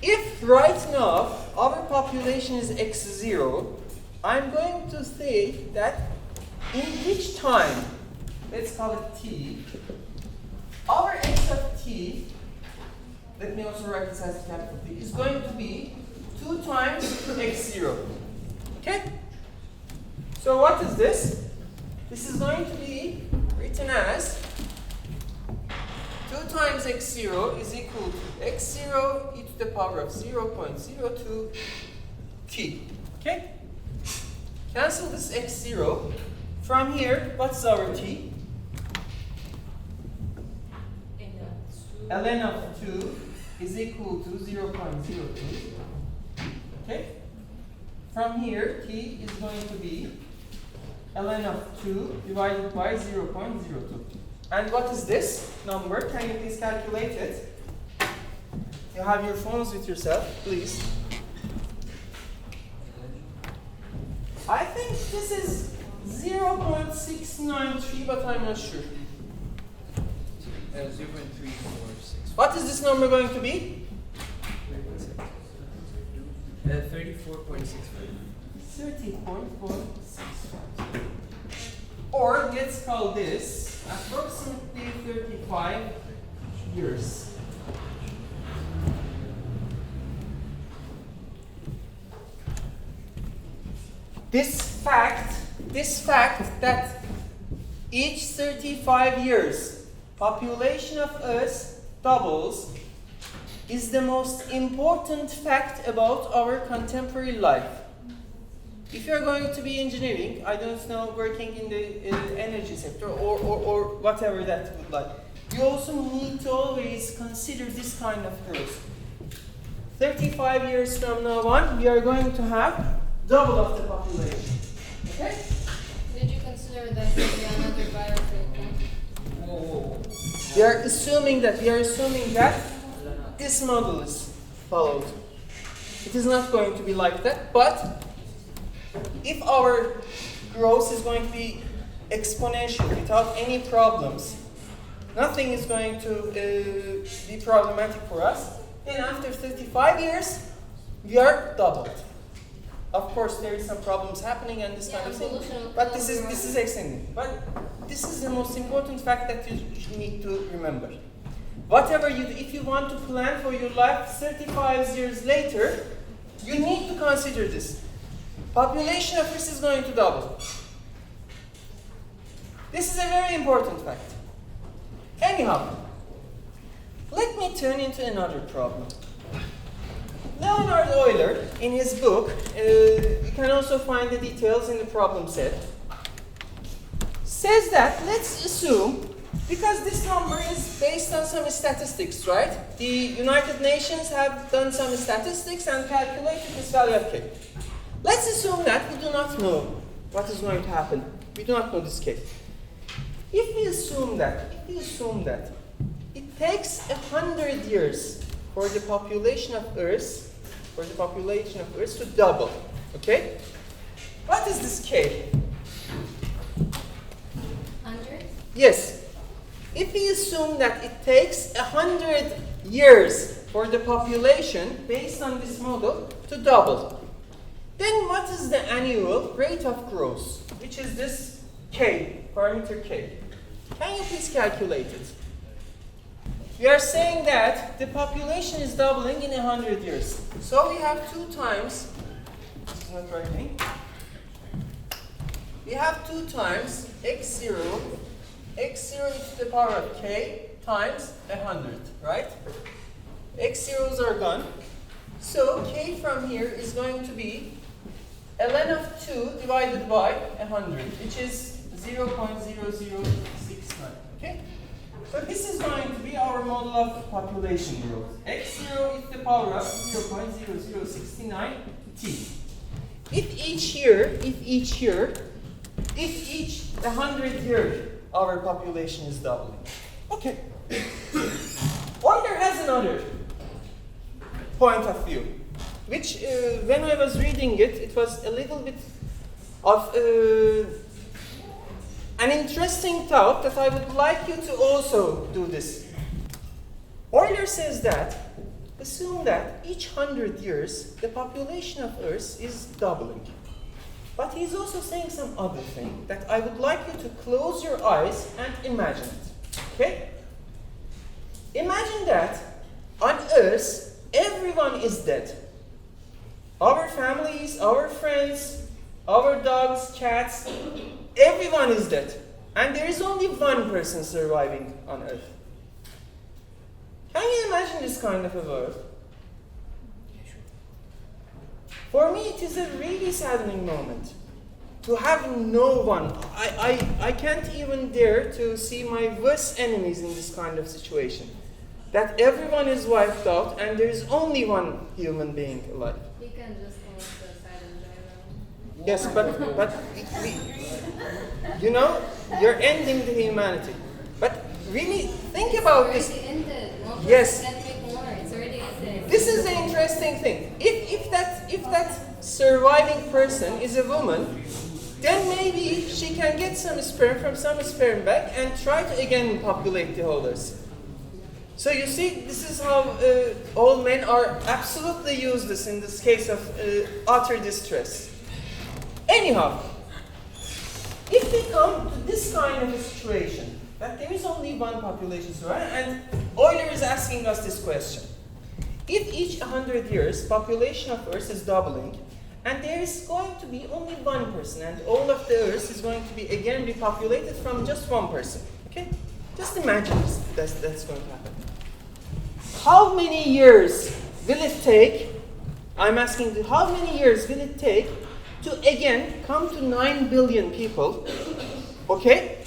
If right now our population is x0, I'm going to say that in which time, let's call it t, our x of t, let me also write this as capital T, is going to be 2 times x0. Okay? So what is this? This is going to be written as 2 times x0 is equal to x0 e to the power of 0.02 t. Okay? Cancel this x0. From here, what's our t? ln of 2 is equal to 0.02. Okay? From here, t is going to be ln of 2 divided by 0.02. And what is this number? Can you please calculate it? You have your phones with yourself, please. I think this is 0.693, but I'm not sure. 0.346. What is this number going to be? 34.65. 30.465. Or let's call this approximately 35 years. This fact that each 35 years population of Earth doubles is the most important fact about our contemporary life. If you're going to be engineering, I don't know, working in the energy sector or whatever that would like, you also need to always consider this kind of growth. 35 years from now on, we are going to have double of the population. Okay? Did you consider that there will be another virus We are assuming that this model is followed. It is not going to be like that, but if our growth is going to be exponential without any problems, nothing is going to be problematic for us, then after 35 years, we are doubled. Of course, there is some problems happening and this kind of thing, but this is extending. But this is the most important fact that you need to remember. Whatever you do, if you want to plan for your life 35 years later, you need to consider this. Population of Earth is going to double. This is a very important fact. Anyhow, let me turn into another problem. Leonhard Euler, in his book, you can also find the details in the problem set, says that let's assume, because this number is based on some statistics, right? The United Nations have done some statistics and calculated this value of k. Let's assume that we do not know what is going to happen. We do not know this case. If we assume that it takes 100 years for the population of Earth, to double, okay? What is this k? 100? Yes. If we assume that it takes 100 years for the population, based on this model, to double, then what is the annual rate of growth, which is this k, parameter k? Can you please calculate it? We are saying that the population is doubling in 100 years. So we have 2 times, this is not writing, we have 2 times x0 to the power of k times 100, right? X0s are gone. So k from here is going to be ln of 2 divided by 100, which is 0.0069, okay? So this is going to be our model of population growth. X0 is the power of 0.0069 t. If each 100 year our population is doubling. Okay. Euler has another point of view, which when I was reading it, it was a little bit of an interesting thought that I would like you to also do this. Euler says that, assume that each 100 years the population of Earth is doubling. But he's also saying some other thing that I would like you to close your eyes and imagine it. Okay? Imagine that on Earth, everyone is dead. Our families, our friends, our dogs, cats, everyone is dead. And there is only one person surviving on Earth. Can you imagine this kind of a world? For me, it is a really saddening moment to have no one. I can't even dare to see my worst enemies in this kind of situation. That everyone is wiped out and there is only one human being alive. You can just go to the side and drive around. Yes, but you know, you're ending the humanity. But really, think about this. It's already ended. Yes. Can't make more. It's already ended. This is the interesting thing. If that surviving person is a woman, then maybe she can get some sperm from some sperm bank and try to again populate the whole Earth. So you see, this is how all men are absolutely useless in this case of utter distress. Anyhow, if we come to this kind of a situation, that there is only one population, and Euler is asking us this question. If each 100 years, population of Earth is doubling, and there is going to be only one person, and all of the Earth is going to be again repopulated from just one person, okay? Just imagine that's going to happen. How many years will it take, I'm asking you, how many years will it take to again come to 9 billion people, okay?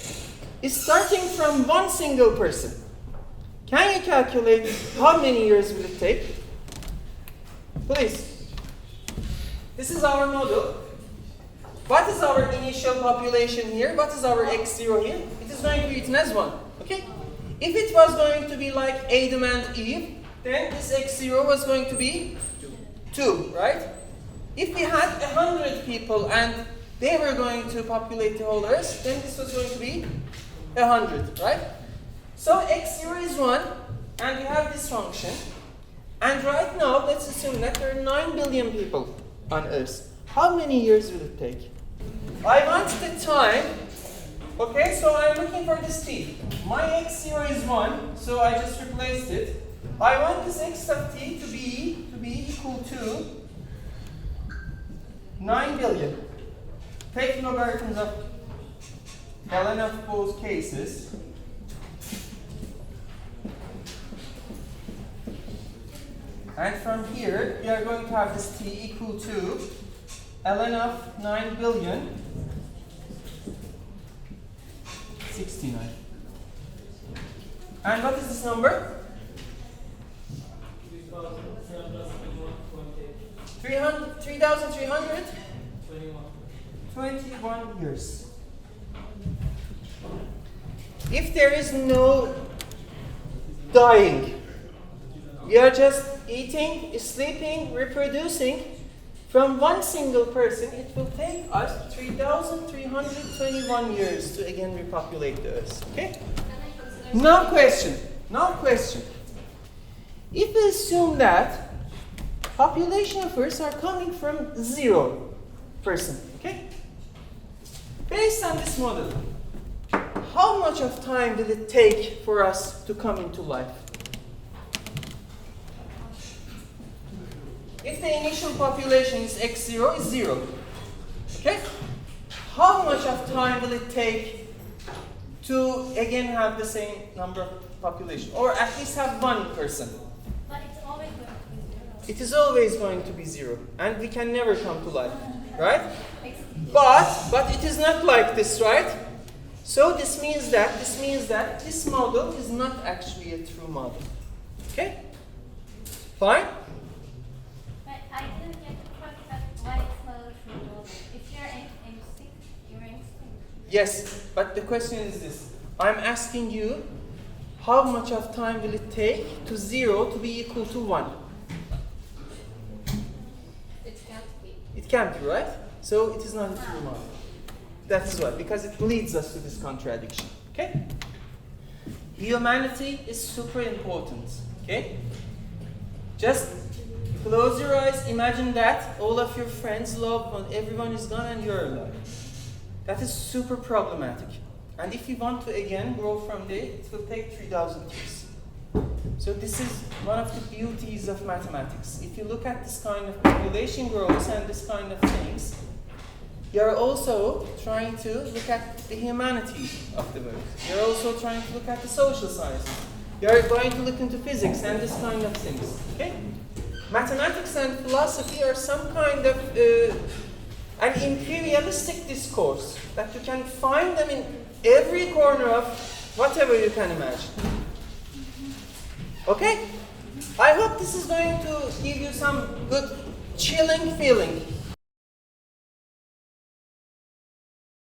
It's starting from one single person. Can you calculate how many years will it take? Please. This is our model. What is our initial population here? What is our x0 here? It is going to be written as 1, okay? If it was going to be like Adam and Eve, then this x0 was going to be 2, right? If we had 100 people and they were going to populate the whole Earth, then this was going to be 100, right? So x0 is 1, and we have this function. And right now, let's assume that there are 9 billion people on Earth. How many years will it take? I want the time. Okay, so I'm looking for this t. My x0 is 1, so I just replaced it. I want this x of t to be equal to 9 billion. Take logarithms of ln of both cases. And from here, we are going to have this t equal to ln of 9 billion 69. And what is this number? 3,321 years. If there is no dying, we are just eating, sleeping, reproducing, from one single person, it will take us 3,321 years to again repopulate the Earth. Okay? No question. If we assume that population of Earth are coming from 0 person, okay? Based on this model, how much of time will it take for us to come into life? If the initial population is x0 is 0, okay? How much of time will it take to again have the same number of population, or at least have one person? But it's always going to be 0. It is always going to be 0, and we can never come to life, right? But it is not like this, right? So this means that this model is not actually a true model. Okay? Fine? But I didn't get the point that why it's not a true model. If you're extinct, you're extinct. Yes, but the question is this. I'm asking you, how much of time will it take to 0 to be equal to 1? It can't be. It can't be, right? So it is not a true model. That is why, because it leads us to this contradiction. Okay? Humanity is super important. Okay? Just close your eyes, imagine that all of your friends, loved ones, everyone is gone and you're alive. That is super problematic. And if you want to again grow from there, it will take 3,000 years. So this is one of the beauties of mathematics. If you look at this kind of population growth and this kind of things, you're also trying to look at the humanity of the world. You're also trying to look at the social sciences. You're going to look into physics and this kind of things. Okay? Mathematics and philosophy are some kind of an imperialistic discourse that you can find them in every corner of whatever you can imagine. Okay? I hope this is going to give you some good chilling feeling.